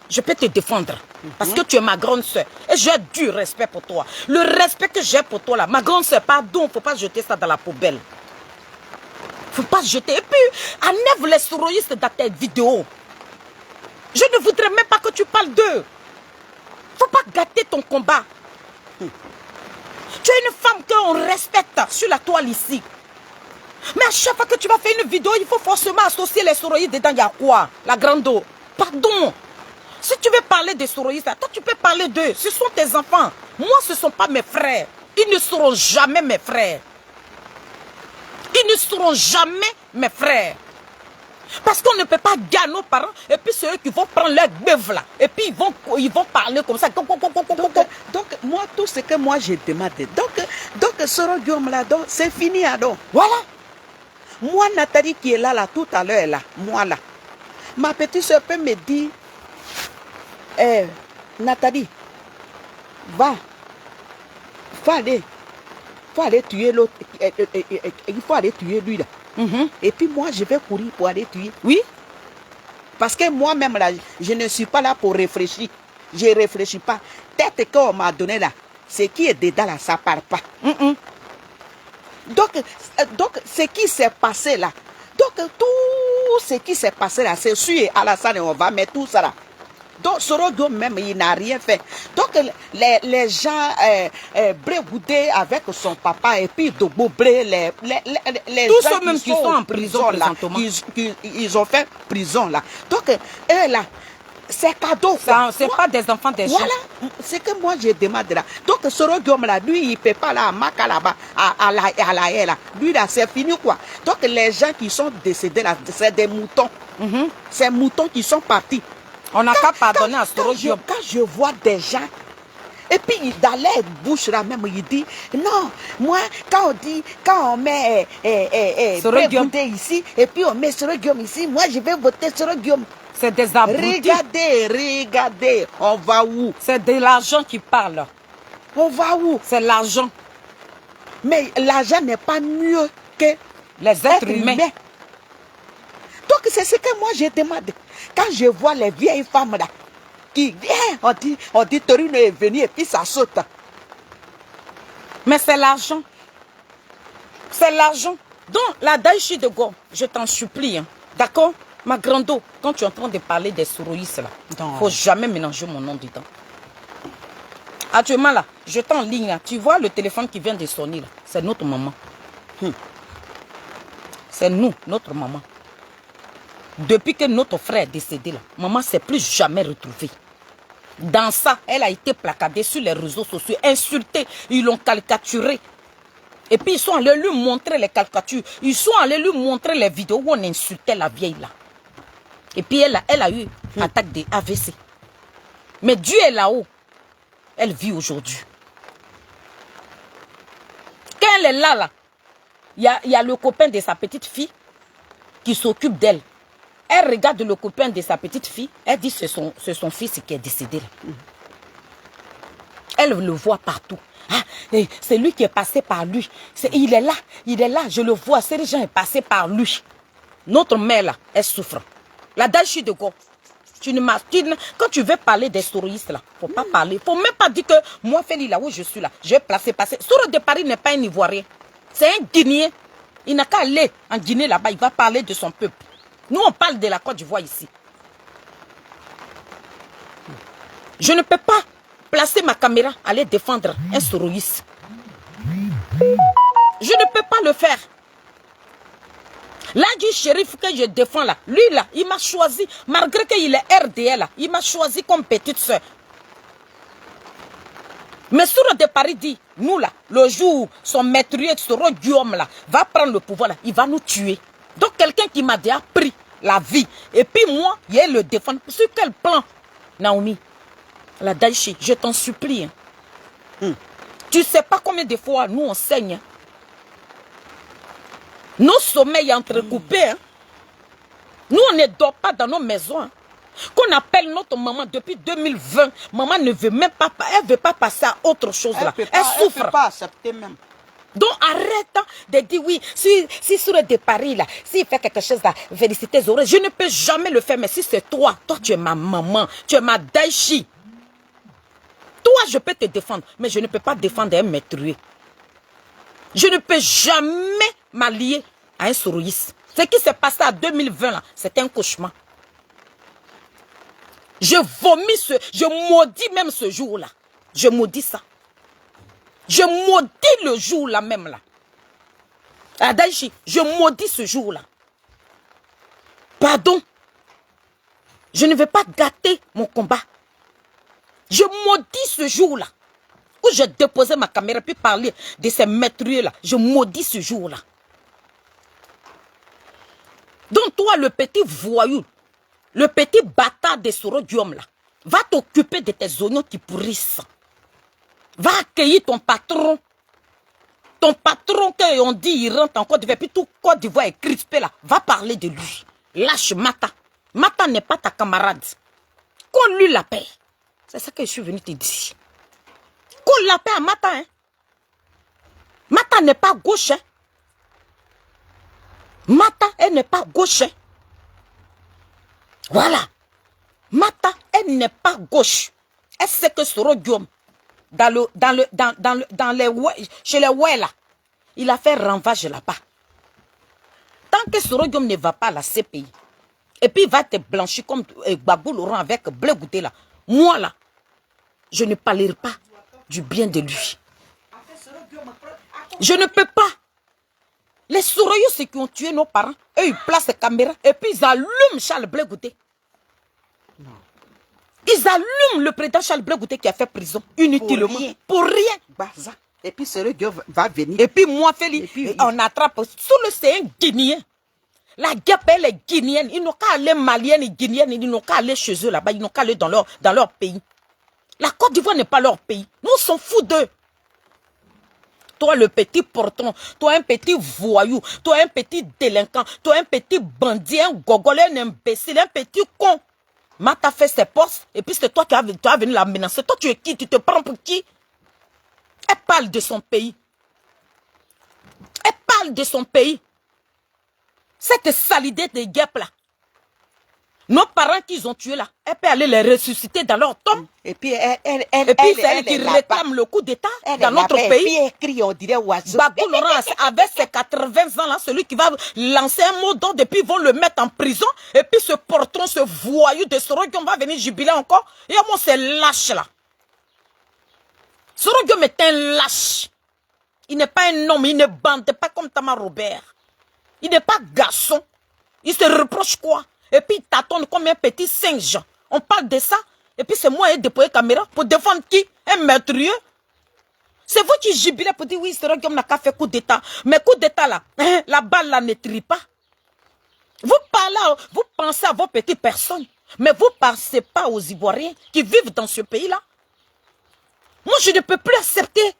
A: je peux te défendre. Parce que tu es ma grande soeur. Et j'ai du respect pour toi. Le respect que j'ai pour toi là, ma grande soeur, pardon, il ne faut pas jeter ça dans la poubelle. Il ne faut pas jeter. Et puis, enlève les soureïstes dans tes vidéos. Je ne voudrais même pas que tu parles d'eux. Il ne faut pas gâter ton combat. Tu es une femme qu'on respecte sur la toile ici. Mais à chaque fois que tu vas faire une vidéo, il faut forcément associer les soureïstes dedans. Il y a quoi? La grande eau. Pardon. Si tu veux parler des soureïstes, toi tu peux parler d'eux. Ce sont tes enfants. Moi, ce ne sont pas mes frères. Ils ne seront jamais mes frères. Ils ne seront jamais mes frères. Parce qu'on ne peut pas gagner nos parents. Et puis c'est eux qui vont prendre leur bœuf là. Et puis ils vont parler comme ça. Donc
B: moi, tout ce que moi j'ai demandé. Donc Soro Guillaume là, c'est fini alors.
A: Voilà.
B: Moi, Nathalie qui est là tout à l'heure là. Moi là. Ma petite soeur peut me dire, Nathalie, faut aller tuer l'autre, il faut aller tuer lui là. Et puis moi, je vais courir pour aller tuer.
A: Oui.
B: Parce que moi-même là, je ne suis pas là pour réfléchir. Je ne réfléchis pas. Tête qu'on m'a donné là, ce qui est dedans là, ça ne part pas. Donc, ce qui s'est passé là, donc tout ce qui s'est passé là, c'est sûr, Alassane, on va mettre tout ça là. Donc, Sorogo même, il n'a rien fait. Donc, les gens brégoudés avec son papa et puis Dobo Bré, les
A: tous
B: gens
A: ceux même qui sont en prison
B: là,
A: présentement.
B: ils ont fait prison là. Donc, eux là, c'est cadeau.
A: C'est pas des enfants des gens.
B: Voilà, c'est que moi je demande là. Donc, Sorogo là, lui, il ne peut pas là, à Maka là-bas, à la haie là. Lui là, c'est fini quoi. Donc, les gens qui sont décédés là, c'est des moutons. Ces moutons qui sont partis.
A: On n'a qu'à pardonner à Sorogium.
B: Quand je vois des gens, et puis dans leur bouche là même, il dit, non, moi, quand on met
A: Sorogium
B: ici, et puis on met Sorogium ici, moi je vais voter Sorogium.
A: C'est des abrutis.
B: Regardez, on va où?
A: C'est de l'argent qui parle.
B: On va où?
A: C'est l'argent.
B: Mais l'argent n'est pas mieux que
A: les êtres humains.
B: Donc c'est ce que moi je demande. Quand je vois les vieilles femmes là, qui on dit Torino est venu et puis ça saute.
A: Mais c'est l'argent. C'est l'argent. Donc la Daichi de Go, je t'en supplie, hein, d'accord? Ma grande, quand tu es en train de parler des sourouistes là, il ne faut jamais mélanger mon nom dedans. Actuellement là, je t'en ligne là, tu vois le téléphone qui vient de sonner là, c'est notre maman. C'est nous, notre maman. Depuis que notre frère est décédé là, maman ne s'est plus jamais retrouvée. Dans ça, elle a été placardée sur les réseaux sociaux, insultée, ils l'ont caricaturée. Et puis ils sont allés lui montrer les caricatures, ils sont allés lui montrer les vidéos où on insultait la vieille là. Et puis elle a eu une attaque de AVC. Mais Dieu est là-haut. Elle vit aujourd'hui. Quand elle est là, il y a le copain de sa petite fille qui s'occupe d'elle. Elle regarde le copain de sa petite fille. Elle dit c'est son fils qui est décédé là. Elle le voit partout. Ah, c'est lui qui est passé par lui. Il est là, je le vois. Ces gens sont passés par lui. Notre mère là, elle souffre. La Daichi de Go, quand tu veux parler des souristes là, faut pas parler. Faut même pas dire que moi, Feli, là où je suis là, je vais passer. Souro de Paris n'est pas un Ivoirien. C'est un Guinéen. Il n'a qu'à aller en Guinée là-bas, il va parler de son peuple. Nous, on parle de la Côte d'Ivoire ici. Je ne peux pas placer ma caméra, aller défendre un souroïste. Je ne peux pas le faire. Là, du shérif que je défends là, lui là, il m'a choisi, malgré qu'il est RDL là, il m'a choisi comme petite soeur. Mais Souro de Paris dit, nous là, le jour où son maîtrier Souro Guillaume là, va prendre le pouvoir là, il va nous tuer. Donc quelqu'un qui m'a déjà pris la vie, et puis moi, il est le défendre. Sur quel plan, Naomi? La Daichi, je t'en supplie. Tu sais pas combien de fois nous on saigne. Hein? Nos sommeils entrecoupés. Hein? Nous on ne dort pas dans nos maisons. Hein? Qu'on appelle notre maman depuis 2020. Maman ne veut même pas, elle veut pas passer à autre chose là. Elle souffre.
B: Elle peut pas accepter même.
A: Donc arrête de dire oui, si sur de Paris là, s'il fait quelque chose là, féliciter Zoré, je ne peux jamais le faire, mais si c'est toi tu es ma maman, tu es ma Daichi. Toi je peux te défendre, mais je ne peux pas défendre un maîtrier. Je ne peux jamais m'allier à un sourouiste. Ce qui s'est passé en 2020 là, c'était un cauchemar. Je vomis je maudis même ce jour là. Je maudis ça. Je maudis le jour là même là. À Daichi, je maudis ce jour là. Pardon. Je ne vais pas gâter mon combat. Je maudis ce jour là. Où j'ai déposé ma caméra puis parler de ces maîtriers là. Je maudis ce jour là. Donc toi le petit voyou, le petit bâtard de Souro Guillaume là, va t'occuper de tes oignons qui pourrissent. Va accueillir ton patron. Ton patron, qu'on dit, il rentre en Côte d'Ivoire, puis tout Côte d'Ivoire est crispé là. Va parler de lui. Lâche Mata. Mata n'est pas ta camarade. Qu'on lui la paix. C'est ça que je suis venu te dire. Qu'on la paix à Mata. Hein. Mata n'est pas gauche. Hein. Mata, elle n'est pas gauche. Hein. Voilà. Mata, elle n'est pas gauche. Elle sait que Souro Guillaume, chez les ouais là, Il a fait renvage là-bas. Tant que Soro-Guillaume ne va pas à la CPI, et puis il va te blanchir comme Gbagbo Laurent avec Blé Goudé là, moi là, je ne parlerai pas du bien de lui. Je ne peux pas. Les Soroyos, ceux qui ont tué nos parents, eux, ils placent les caméras et puis ils allument Charles Blé Goudé. Ils allument le président Charles Blé Goudé qui a fait prison inutilement. Pour rien.
B: Baza. Et puis Soro-Guillaume va venir.
A: Et puis moi, Félix, on attrape. C'est un Guinéen. La guerre, elle est guinéenne. Ils n'ont qu'à aller malienne et guinéenne. Ils n'ont qu'à aller chez eux là-bas. Ils n'ont qu'à aller dans leur pays. La Côte d'Ivoire n'est pas leur pays. Nous, on s'en fout d'eux. Toi, le petit porton, toi, un petit voyou, toi, un petit délinquant, toi, un petit bandit, un gogolé, un imbécile, un petit con. Mata fait ses postes, et puis c'est toi qui as venu la menacer. Toi, tu es qui? Tu te prends pour qui? Elle parle de son pays. Elle parle de son pays. Cette salidée de guêpes là. Nos parents qu'ils ont tués là, elle peut aller les ressusciter dans leur tombe.
B: Et puis
A: c'est elle qui réclame le coup d'État dans notre pays.
B: Et puis elle crie, on dirait oiseau.
A: Gbagbo Laurent, avec ses 80 ans là, celui qui va lancer un mot d'ordre et puis ils vont le mettre en prison. Et puis ce portron, ce voyou de Soro-Guillaume va venir jubiler encore. Et moi c'est lâche là. Soro-Guillaume est un lâche. Il n'est pas un homme, il ne bande pas comme Tama Robert. Il n'est pas garçon. Il se reproche quoi? Et puis il tâtonne comme un petit singe. On parle de ça. Et puis c'est moi qui ai déployé la caméra pour défendre qui? Un meurtrier. C'est vous qui jubilez pour dire oui, Soro-Guillaume n'a qu'à faire coup d'État. Mais coup d'État là, la balle là ne trie pas. Vous parlez, vous pensez à vos petites personnes. Mais vous ne pensez pas aux Ivoiriens qui vivent dans ce pays-là. Moi, je ne peux plus accepter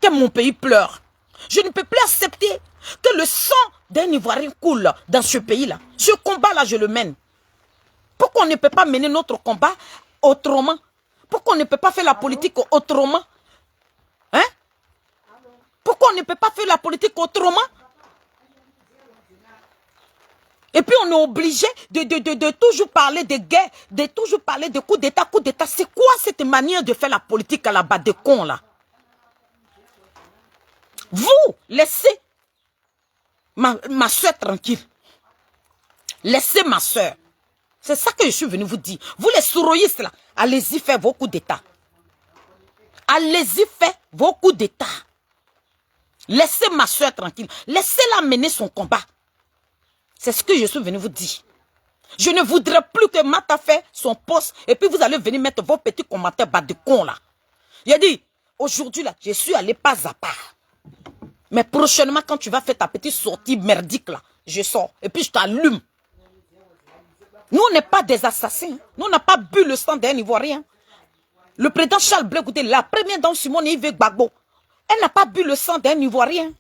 A: que mon pays pleure. Je ne peux plus accepter que le sang d'un Ivoirien coule dans ce pays-là. Ce combat-là, je le mène. Pourquoi on ne peut pas mener notre combat autrement? Pourquoi on ne peut pas faire la politique autrement? Hein? Pourquoi on ne peut pas faire la politique autrement? Et puis on est obligé de toujours parler de guerre, de toujours parler de coup d'État, coup d'État. C'est quoi cette manière de faire la politique à la bas de con là? Vous, laissez ma soeur tranquille. Laissez ma soeur. C'est ça que je suis venu vous dire. Vous les souroyistes là, allez-y faire vos coups d'État. Allez-y faire vos coups d'État. Laissez ma soeur tranquille. Laissez-la mener son combat. C'est ce que je suis venu vous dire. Je ne voudrais plus que Mata fait son poste et puis vous allez venir mettre vos petits commentaires bas de con là. Il a dit, aujourd'hui là, je suis allé pas à part. Mais prochainement, quand tu vas faire ta petite sortie merdique là, je sors et puis je t'allume. Nous, on n'est pas des assassins. Nous, on n'a pas bu le sang d'un Ivoirien. Le président Charles Blé Goudé, la première dame Simone Yves Gbagbo, elle n'a pas bu le sang d'un Ivoirien.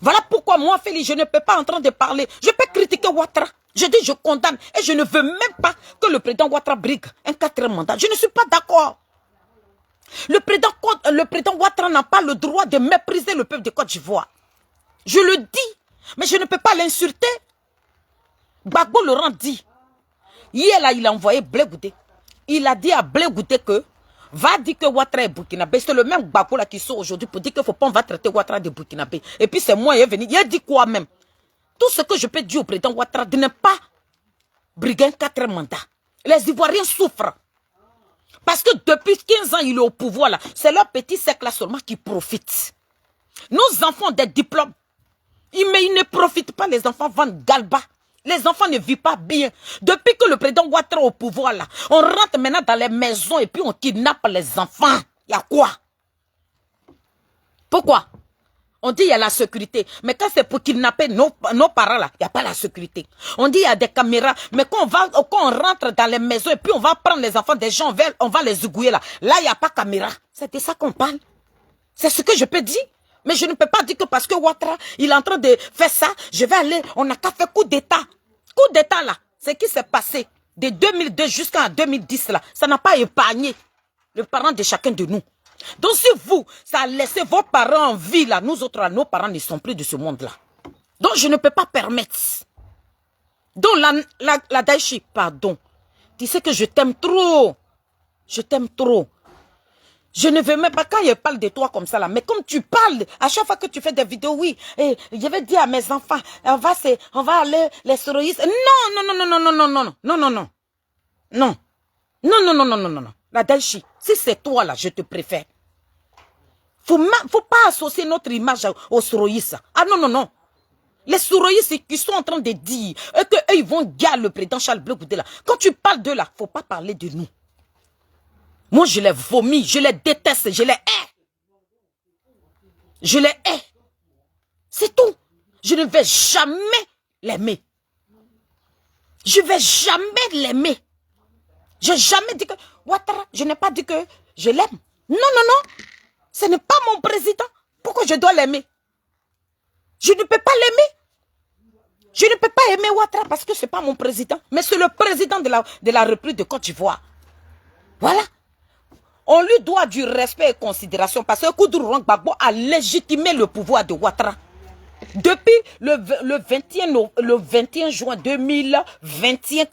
A: Voilà pourquoi moi, Félix, je ne peux pas en train de parler. Je peux critiquer Ouattara. Je dis, je condamne. Et je ne veux même pas que le président Ouattara brigue un 4e mandat. Je ne suis pas d'accord. Le président Ouattara n'a pas le droit de mépriser le peuple de Côte d'Ivoire. Je le dis, mais je ne peux pas l'insulter. Gbagbo Laurent dit, hier là, il a envoyé Blé Goudé. Il a dit à Blé Goudé que, va dire que Ouattara est burkinabé. C'est le même Gbagbo là qui sort aujourd'hui pour dire qu'il ne faut pas, on va traiter Ouattara de burkinabé. Et puis c'est moi, il est venu, il a dit quoi même? Tout ce que je peux dire au président Ouattara, de ne pas briguer un 4e mandat. Les Ivoiriens souffrent. Parce que depuis 15 ans, il est au pouvoir là. C'est leur petit cercle là seulement qui profite. Nos enfants ont des diplômes. Mais ils ne profitent pas, les enfants vendent galba. Les enfants ne vivent pas bien. Depuis que le président Ouattara est au pouvoir là, on rentre maintenant dans les maisons et puis on kidnappe les enfants. Il y a quoi? Pourquoi? On dit il y a la sécurité. Mais quand c'est pour kidnapper nos parents là, il n'y a pas la sécurité. On dit il y a des caméras. Mais quand on rentre dans les maisons et puis on va prendre les enfants des gens, on va les zigouiller là. Là, il n'y a pas de caméra. C'est de ça qu'on parle. C'est ce que je peux dire. Mais je ne peux pas dire que parce que Ouattara, il est en train de faire ça, je vais aller, on n'a qu'à faire coup d'État. Coup d'État là, ce qui s'est passé de 2002 jusqu'en 2010 là, ça n'a pas épargné les parents de chacun de nous. Donc si vous, ça a laissé vos parents en vie là, nous autres là, nos parents ne sont plus de ce monde là. Donc je ne peux pas permettre. Donc la Daïchi, pardon, tu sais que je t'aime trop. Je t'aime trop. Je ne veux même pas, quand je parle de toi comme ça là, mais comme tu parles, à chaque fois que tu fais des vidéos, oui, et je vais dire à mes enfants, on va aller, les soroïstes. Non, non, non, non, non, non, non, non, non, non, non, non, non, non, non, non, non, non, non. La Delchi, si c'est toi là, je te préfère. Faut pas associer notre image aux soroïstes. Ah non, non, non. Les soroïstes qui sont en train de dire qu'eux, ils vont garder le président Charles Blé Goudé là. Quand tu parles d'eux là, faut pas parler de nous. Moi, je les vomis, je les déteste, je les hais. Je les hais. C'est tout. Je ne vais jamais l'aimer. Je ne vais jamais l'aimer. Je n'ai jamais dit que... Ouattara, je n'ai pas dit que je l'aime. Non, non, non. Ce n'est pas mon président. Pourquoi je dois l'aimer? Je ne peux pas l'aimer. Je ne peux pas aimer Ouattara parce que ce n'est pas mon président. Mais c'est le président de la République de Côte d'Ivoire. Voilà. On lui doit du respect et considération parce que Koudourou Gbagbo a légitimé le pouvoir de Ouattara. Depuis le 21 juin 2021,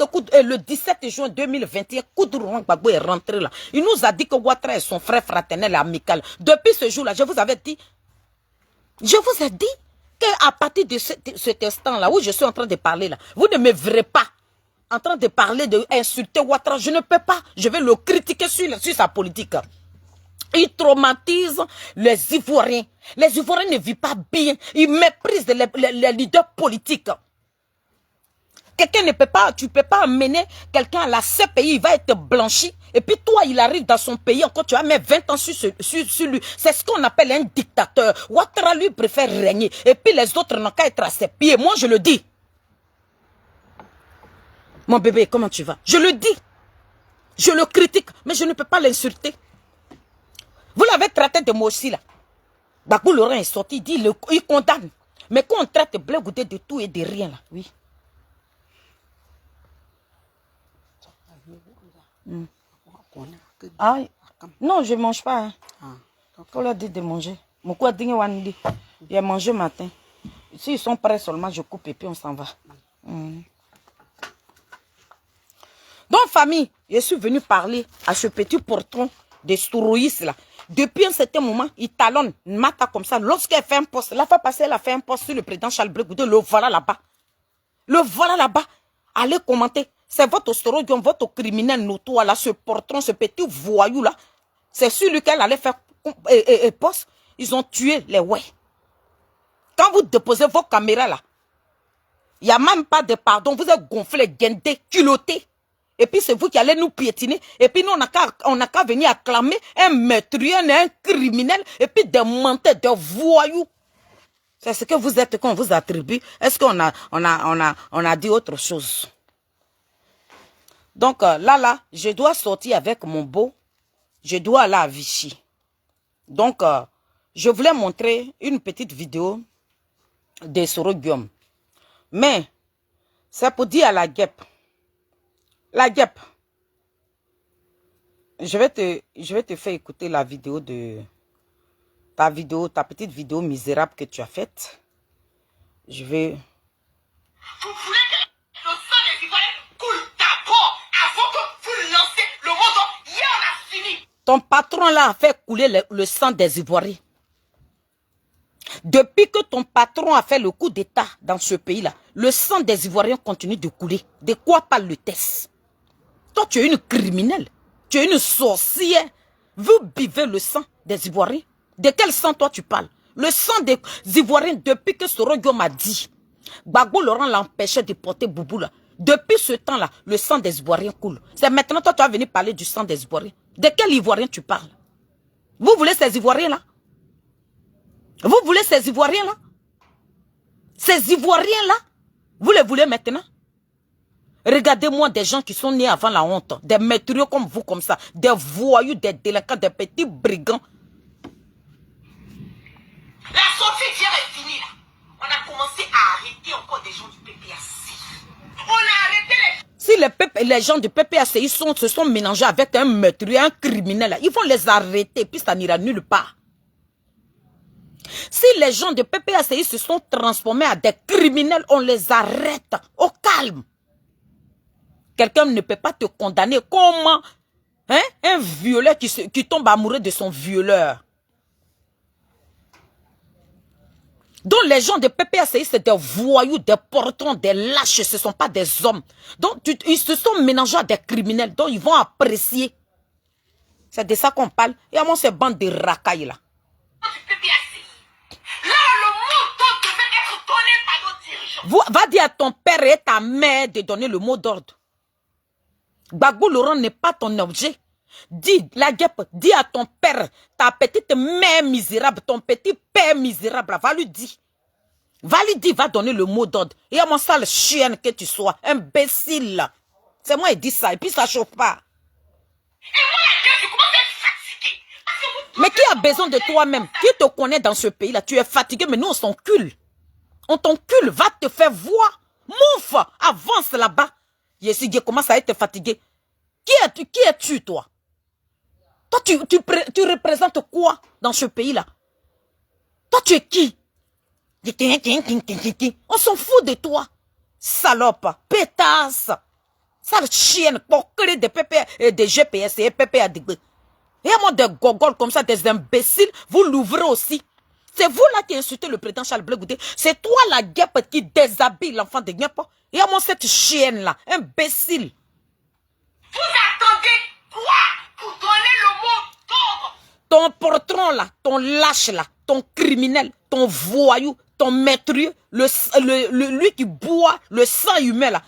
A: le 17 juin 2021, Koudourou Gbagbo est rentré là. Il nous a dit que Ouattara est son frère fraternel et amical. Depuis ce jour-là, je vous avais dit, qu'à partir de cet instant-là, où je suis en train de parler là, vous ne me verrez pas en train de parler, d'insulter Ouattara. Je ne peux pas. Je vais le critiquer sur sa politique. Il traumatise les Ivoiriens. Les Ivoiriens ne vivent pas bien. Ils méprisent les leaders politiques. Quelqu'un ne peut pas, tu ne peux pas amener quelqu'un à la CPI, il va être blanchi. Et puis toi, il arrive dans son pays, encore tu vas mettre 20 ans sur lui. C'est ce qu'on appelle un dictateur. Ouattara, lui, préfère régner. Et puis les autres n'ont qu'à être à ses pieds. Moi, je le dis. Mon bébé, comment tu vas? Je le dis. Je le critique, mais je ne peux pas l'insulter. Vous l'avez traité de moi aussi, là. Gbagbo Laurent est sorti, il dit, il condamne. Mais quand on traite Blé Goudé de tout et de rien, là, oui. Ah, non, je ne mange pas. Hein. On leur dit de manger. Il a mangé matin. S'ils sont prêts seulement, je coupe et puis on s'en va. Donc, famille, je suis venu parler à ce petit portron des soroïstes là. Depuis un certain moment, il talonne Mata comme ça. Lorsqu'elle fait un poste, la fois passée, elle a fait un poste sur le président Charles Blé Goudé. Le voilà là-bas. Le voilà là-bas. Allez commenter. C'est votre soroguion, votre criminel notoire là, ce portron, ce petit voyou là. C'est sur lequel elle allait faire poste. Ils ont tué les ouais. Quand vous déposez vos caméras là, il n'y a même pas de pardon. Vous êtes gonflés, guindés, culottés. Et puis c'est vous qui allez nous piétiner. Et puis nous, on n'a qu'à venir acclamer un meurtrier, un criminel. Et puis des menteurs, des voyous. C'est ce que vous êtes qu'on vous attribue. Est-ce qu'on a dit autre chose? Donc là, je dois sortir avec mon beau. Je dois aller à Vichy. Donc, je voulais montrer une petite vidéo de Soro Guillaume. Mais, c'est pour dire à la guêpe. La guêpe. Je vais te faire écouter la vidéo de... Ta petite vidéo misérable que tu as faite. Je vais...
C: Vous voulez que le sang des Ivoiriens coule d'abord avant que vous lancez le mot hier on a fini.
A: Ton patron là a fait couler le sang des Ivoiriens. Depuis que ton patron a fait le coup d'état dans ce pays-là, le sang des Ivoiriens continue de couler. De quoi parle le test? Toi, tu es une criminelle. Tu es une sorcière. Vous buvez le sang des Ivoiriens. De quel sang toi tu parles? Le sang des Ivoiriens, depuis que Soro Guillaume m'a dit, Gbagbo Laurent l'empêchait de porter Boubou là. Depuis ce temps-là, le sang des Ivoiriens coule. C'est maintenant toi tu vas venir parler du sang des Ivoiriens. De quel Ivoirien tu parles? Vous voulez ces Ivoiriens-là? Vous voulez ces Ivoiriens-là? Ces Ivoiriens-là? Vous les voulez maintenant? Regardez-moi des gens qui sont nés avant la honte. Des meurtriers comme vous, comme ça. Des voyous, des délinquants, des petits brigands.
C: La sortie d'hier est finie là. On a commencé à arrêter encore des gens du PPAC. On a arrêté les...
A: Si les gens du PPACI se sont mélangés avec un meurtrier, un criminel, là, ils vont les arrêter, puis ça n'ira nulle part. Si les gens de PPACI se sont transformés en des criminels, on les arrête au calme. Quelqu'un ne peut pas te condamner. Comment Hein? Un violeur qui tombe amoureux de son violeur. Donc les gens de PPACI, c'est des voyous, des portons, des lâches, ce ne sont pas des hommes. Donc ils se sont mélangés à des criminels, donc ils vont apprécier. C'est de ça qu'on parle. Et à moi, ces bandes de racailles là.
C: Là, le mot d'ordre devait être donné par nos dirigeants.
A: Va dire à ton père et ta mère de donner le mot d'ordre. Gbagbo Laurent n'est pas ton objet. Dis, la guêpe, dis à ton père, ta petite mère misérable, ton petit père misérable, va lui dire. Va donner le mot d'ordre. Et à mon sale chienne que tu sois, imbécile. C'est moi qui dis ça, et puis ça chauffe pas.
C: Et moi, la gueule, je commence à être fatiguée. Parce que vous
A: Mais qui a besoin de toi-même? Qui te connaît dans ce pays-là? Tu es fatigué, mais nous, on s'encule. On t'encule, va te faire voir. Mouf, avance là-bas. Yessi, commence à être fatigué. Qui es-tu, toi? Toi, tu représentes quoi dans ce pays-là? Toi, tu es qui? On s'en fout de toi. Salope, pétasse. Sale chienne, porquerie de PP et de GPS et PPADB. Et à moi des gogoles comme ça, des imbéciles, vous l'ouvrez aussi. C'est vous là qui insultez le président Charles Blé Goudé. C'est toi la guêpe qui déshabille l'enfant de guêpe. Et à moi cette chienne là, imbécile.
C: Vous attendez quoi pour donner le mot d'ordre?
A: Ton portron là, ton lâche là, ton criminel, ton voyou, ton maîtrieux, lui qui boit le sang humain là.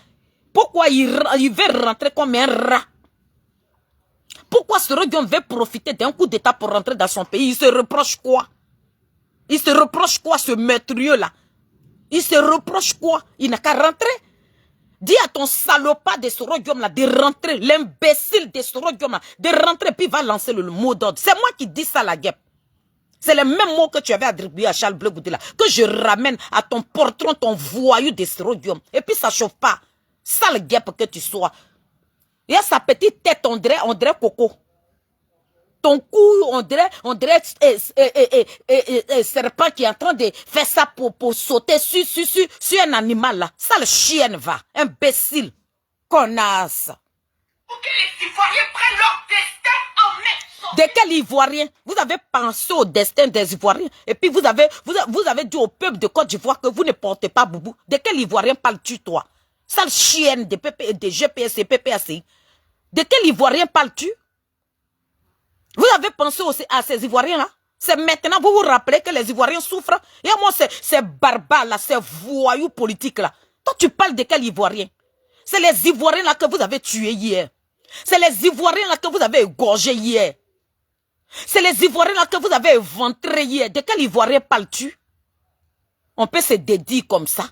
A: Pourquoi il veut rentrer comme un rat? Pourquoi ce Roguion veut profiter d'un coup d'état pour rentrer dans son pays? Il se reproche quoi? Il se reproche quoi ce maîtrieux là? Il se reproche quoi? Il n'a qu'à rentrer. Dis à ton salopard de Sorogium là de rentrer, l'imbécile de Sorogium là, de rentrer puis va lancer le mot d'ordre. C'est moi qui dis ça la guêpe. C'est le même mot que tu avais attribué à Charles Blé Goudé là, que je ramène à ton portron, ton voyou de Sorogium. Et puis ça chauffe pas. Sale guêpe que tu sois. Il y a sa petite tête, on dirait coco. Ton cou, on dirait serpent qui est en train de faire ça pour sauter sur un animal là. Sale chienne va, imbécile, connasse.
C: Pour que les Ivoiriens prennent leur destin en main.
A: De quel Ivoirien? Vous avez pensé au destin des Ivoiriens et puis vous avez dit au peuple de Côte d'Ivoire que vous ne portez pas boubou. De quel Ivoirien parles-tu toi? Sale chienne de GPS et PPACI. De quel Ivoirien parles-tu? Vous avez pensé aussi à ces Ivoiriens-là? C'est maintenant vous vous rappelez que les Ivoiriens souffrent? Et à moi, ces barbares-là, ces voyous politiques-là. Toi, tu parles de quel Ivoirien? C'est les Ivoiriens-là que vous avez tués hier. C'est les Ivoiriens-là que vous avez égorgés hier. C'est les Ivoiriens-là que vous avez éventrés hier. De quel Ivoirien parles-tu? On peut se dédier comme ça.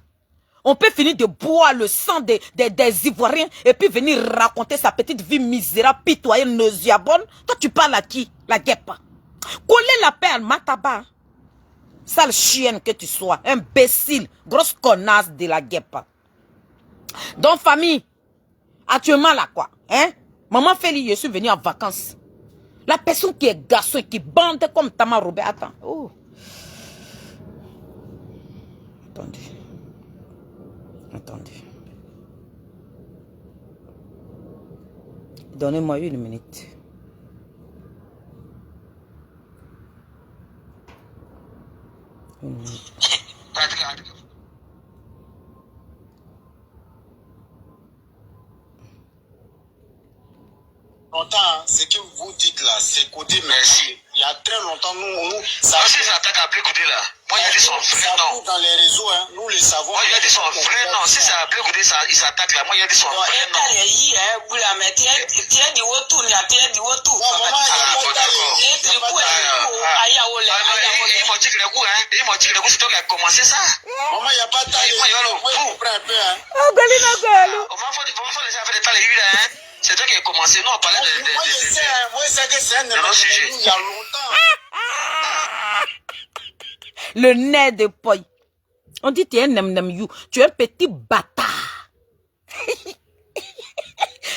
A: On peut finir de boire le sang des Ivoiriens et puis venir raconter sa petite vie misérable, pitoyable, nauséabonde. Toi, tu parles à qui? La guêpe. Coller la paix à Mataba. Sale chienne que tu sois. Imbécile. Grosse connasse de la guêpe. Donc, famille, actuellement là, quoi. Hein? Maman Feli, je suis venue en vacances. La personne qui est garçon, qui bande comme Tama Robert. Attends. Oh. Attendez. Attendez. Donnez-moi 1 minute. Une minute.
D: Longtemps, ce que vous dites là, c'est côté merci. Il y a très longtemps, nous
E: ça c'est attaque à Blé Goudé là. Moi, il a dit son vrai nom.
D: Dans les réseaux, hein, nous les savons.
E: Moi, il a dit son vrai nom. Si c'est à Blé Goudé, il s'attaque là. Moi, il a dit son vrai nom. C'est toi qui as commencé ça.
D: Maman, il n'y a pas de taille.
E: C'est toi qui as commencé. Non, on parlait de.
D: Moi, je sais que c'est un sujet. Il y a longtemps.
A: Le nez de poille. On dit tu es un nem-nem-you. Tu es un petit bâtard.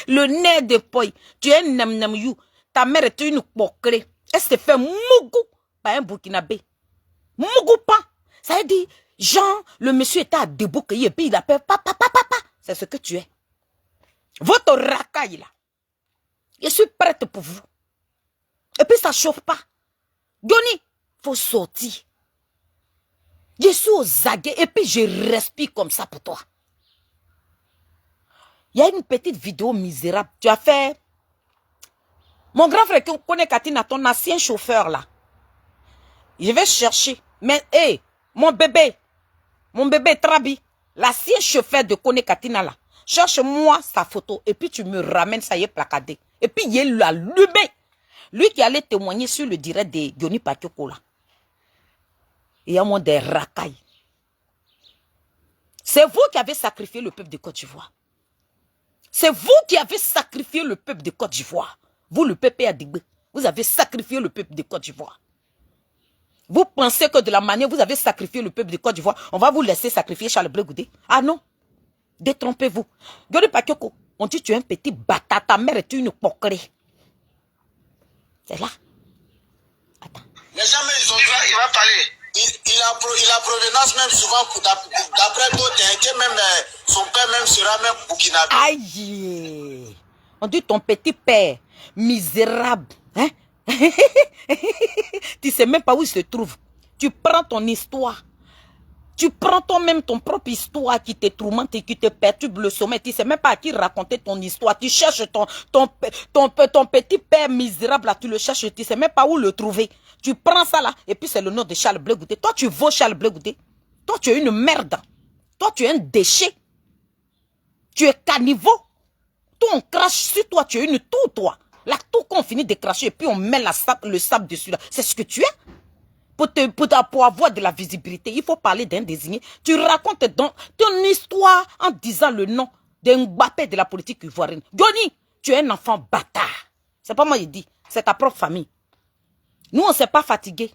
A: Le nez de poille. Tu es un nem-nem-you. Ta mère est une porquerée. Elle se fait mougou par un Burkinabé. Mougou pas. Ça veut dire, Jean, le monsieur était à débouquer et puis il appelle papa. C'est ce que tu es. Votre racaille là. Je suis prête pour vous. Et puis ça chauffe pas. Johnny, faut sortir. Je suis aux aguets et puis je respire comme ça pour toi. Il y a une petite vidéo misérable. Tu as fait... Mon grand frère qui connaît Katina, ton ancien chauffeur là. Je vais chercher. Mais, hé, mon bébé Trabi, l'ancien chauffeur de Kone Katina là. Cherche-moi sa photo et puis tu me ramènes, ça y est, placardé. Et puis il l'a allumé. Lui qui allait témoigner sur le direct de Johnny Pakyoko là. Il y a moins des racailles. C'est vous qui avez sacrifié le peuple de Côte d'Ivoire. C'est vous qui avez sacrifié le peuple de Côte d'Ivoire. Vous, le peuple Adigbe, vous avez sacrifié le peuple de Côte d'Ivoire. Vous pensez que de la manière vous avez sacrifié le peuple de Côte d'Ivoire, on va vous laisser sacrifier Charles Blé Goudé? Ah non. Détrompez-vous. Johnny Pakyoko, on dit tu es un petit bâtard, ta mère est une poquerée. C'est là. Attends.
D: Mais jamais ils ont...
E: Il va parler.
D: Il a provenance même souvent, d'après d'autres, que même son père même sera même burkinabé.
A: Aïe. On dit ton petit père, misérable. Hein? Tu sais même pas où il se trouve. Tu prends ton histoire. Tu prends toi-même ton propre histoire qui te tourmente et qui te perturbe le sommeil. Tu sais même pas à qui raconter ton histoire. Tu cherches ton petit père misérable là. Tu le cherches. Tu sais même pas où le trouver. Tu prends ça là. Et puis c'est le nom de Charles Blé Goudé. Toi tu vaux Charles Blé Goudé. Toi tu es une merde. Toi tu es un déchet. Tu es caniveau. Toi on crache sur toi. Tu es une toux toi. La toux qu'on finit de cracher et puis on met le sable dessus là. C'est ce que tu es. Pour avoir de la visibilité, il faut parler d'un désigné. Tu racontes donc ton histoire en disant le nom d'un Mbappé de la politique ivoirienne. Johnny, tu es un enfant bâtard. C'est pas moi qui dis, c'est ta propre famille. Nous, on ne s'est pas fatigué.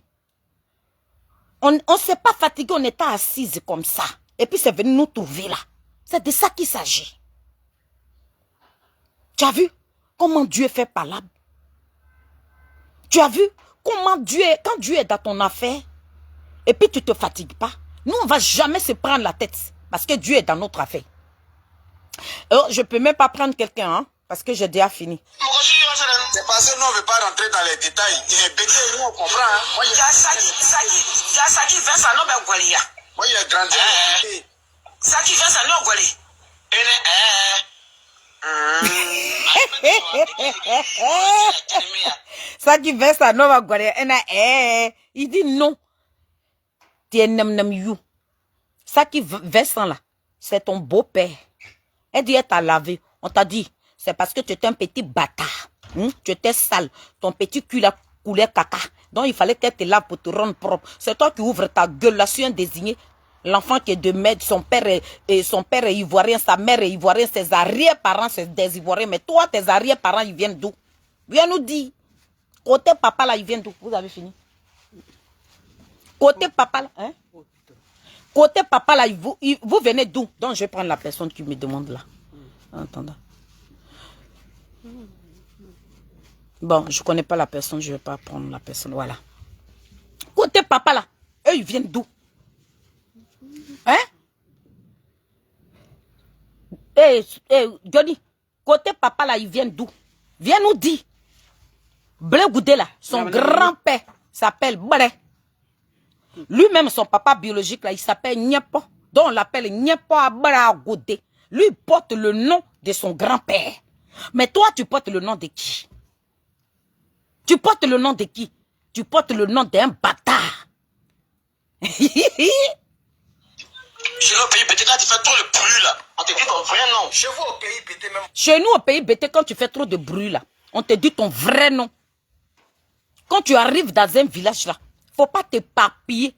A: On ne s'est pas fatigué, on était assises comme ça. Et puis c'est venu nous trouver là. C'est de ça qu'il s'agit. Tu as vu comment Dieu fait palabre? Tu as vu comment Dieu est, quand Dieu est dans ton affaire, et puis tu ne te fatigues pas. Nous, on ne va jamais se prendre la tête, parce que Dieu est dans notre affaire. Alors, je ne peux même pas prendre quelqu'un, hein, parce que j'ai déjà fini.
D: C'est parce que nous, on ne veut pas rentrer dans les détails. Nous, on comprend. Hein. Moi, il a grandi à la
C: Saki Vincent non Gwali.
A: Ça qui veut ça, non, va guarer. Il dit non. Tu es nem you. Ça qui veut ça là, c'est ton beau-père. Elle dit, elle t'a lavé. On t'a dit, c'est parce que tu étais un petit bâtard. Tu étais sale. Ton petit cul a coulé caca. Donc il fallait qu'elle te lave pour te rendre propre. C'est toi qui ouvres ta gueule là sur un désigné. L'enfant qui est de merde, son père est ivoirien, sa mère est ivoirienne, ses arrière-parents c'est des ivoiriens. Mais toi, tes arrière-parents, ils viennent d'où? Viens nous dire. Côté papa là, ils viennent d'où? Vous avez fini? Côté papa là, hein? Côté papa là, vous venez d'où? Donc je vais prendre la personne qui me demande là. Attendez. Bon, je ne connais pas la personne, je ne vais pas prendre la personne. Voilà. Côté papa là, eux ils viennent d'où? Hein? Johnny, côté papa là, ils viennent d'où? Viens nous dire. Blé Goudé là, son grand-père s'appelle Blé. Lui-même, son papa biologique là, il s'appelle Nyepo. Donc on l'appelle Nyepo Abra Goudé. Lui, il porte le nom de son grand-père. Mais toi, tu portes le nom de qui? Tu portes le nom de qui? Tu portes le nom d'un bâtard.
E: Chez nous, au pays BT, quand tu fais trop de bruit là, on te dit ton vrai nom. Chez vous, au pays BT même.
A: Chez nous, au pays BT, quand tu fais trop de bruit là, on te dit ton vrai nom. Quand tu arrives dans un village là, faut pas t'éparpiller.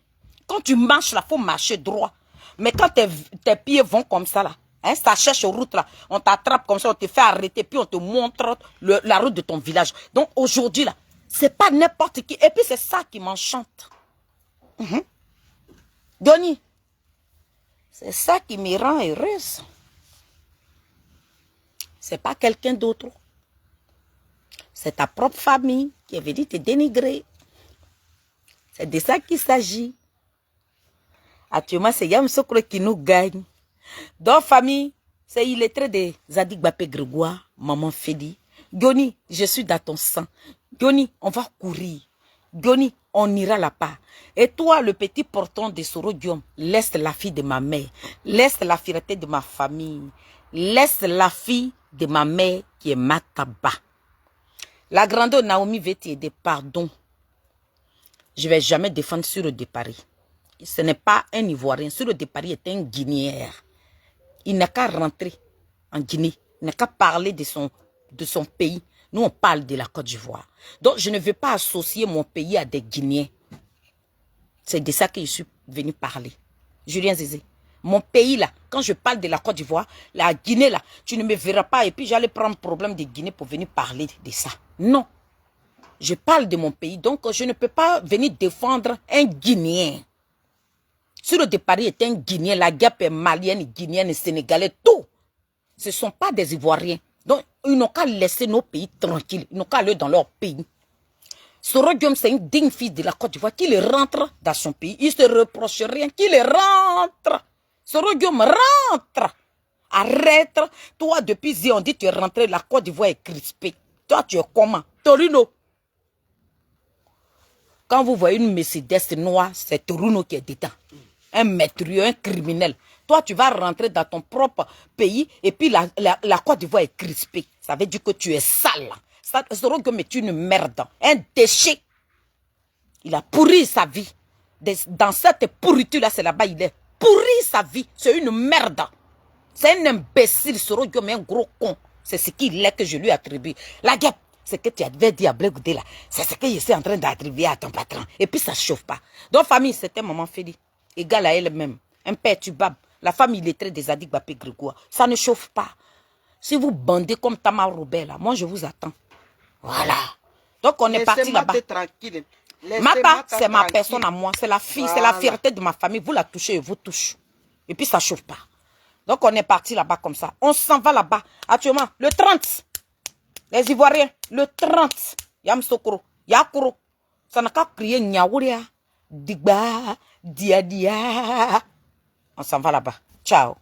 A: Quand tu marches là, faut marcher droit. Mais quand tes pieds vont comme ça là, hein, ça cherche route là, on t'attrape comme ça, on te fait arrêter, puis on te montre la route de ton village. Donc aujourd'hui là, c'est pas n'importe qui. Et puis c'est ça qui m'enchante. Johnny, c'est ça qui me rend heureuse. C'est pas quelqu'un d'autre. C'est ta propre famille qui est venue te dénigrer. C'est de ça qu'il s'agit. Actuellement, c'est Yam Sokro qui nous gagne. Dans la famille, c'est illettré de Zadig Bapé Grégoire, Maman Fedi, Goni, je suis dans ton sang. Goni, on va courir. Goni, on ira là-bas. Et toi, le petit portant de Soro Guillaume, laisse la fille de ma mère. Laisse la fierté de ma famille. Laisse la fille de ma mère qui est Mataba. La grandeur Naomi veut t'aider, pardon. Je ne vais jamais défendre sur le Paris. Ce n'est pas un Ivoirien. Sur le Paris est un Guinéen. Il n'a qu'à rentrer en Guinée. Il n'a qu'à parler de son pays. Nous, on parle de la Côte d'Ivoire. Donc, je ne veux pas associer mon pays à des Guinéens. C'est de ça que je suis venu parler. Julien Zézé. Mon pays, là, quand je parle de la Côte d'Ivoire, la Guinée, là, tu ne me verras pas. Et puis, j'allais prendre problème de Guinée pour venir parler de ça. Non. Je parle de mon pays. Donc, je ne peux pas venir défendre un Guinéen. Sur le départ, il est un Guinéen. La guerre est malienne, guinéenne, sénégalaise, tout. Ce ne sont pas des Ivoiriens. Donc, ils n'ont qu'à laisser nos pays tranquilles. Ils n'ont qu'à aller dans leur pays. Soro Guillaume, c'est une digne fille de la Côte d'Ivoire. Qu'il rentre dans son pays. Il ne se reproche rien. Qu'il rentre. Soro Guillaume, rentre. Arrête. Toi, depuis hier, on dit que tu es rentré. La Côte d'Ivoire est crispée. Toi, tu es comment? Torino. Quand vous voyez une Mercedes noire, c'est Torino qui est dedans. Un maîtrieux, un criminel. Toi, tu vas rentrer dans ton propre pays et puis la Côte d'Ivoire est crispée. Ça veut dire que tu es sale. Soro Guillaume est une merde, un déchet. Il a pourri sa vie. Dans cette pourriture-là, c'est là-bas il est. Pourri sa vie. C'est une merde. C'est un imbécile. Soro Guillaume est un gros con. C'est ce qu'il est que je lui attribue. La guêpe, c'est que tu avais dit à Blé-Goudé là. C'est ce que je suis en train d'attribuer à ton patron. Et puis ça ne chauffe pas. Donc famille, c'était maman Félix. Égale à elle-même. Imperturbable. La femme illettrée des Adik Bapé Grégoire. Ça ne chauffe pas. Si vous bandez comme Tamar Robert là, moi je vous attends. Voilà. Donc on est parti là-bas. Mapa, c'est ma personne à moi. C'est la fille, c'est la fierté de ma famille. Vous la touchez et vous touche. Et puis ça ne chauffe pas. Donc on est parti là-bas comme ça. On s'en va là-bas. Actuellement, le 30. Les Ivoiriens, le 30. Yam Sokoro, Yakoro. Ça n'a qu'à crier Nyawuria. Digba, Dia Dia. On s'en va là-bas. Ciao.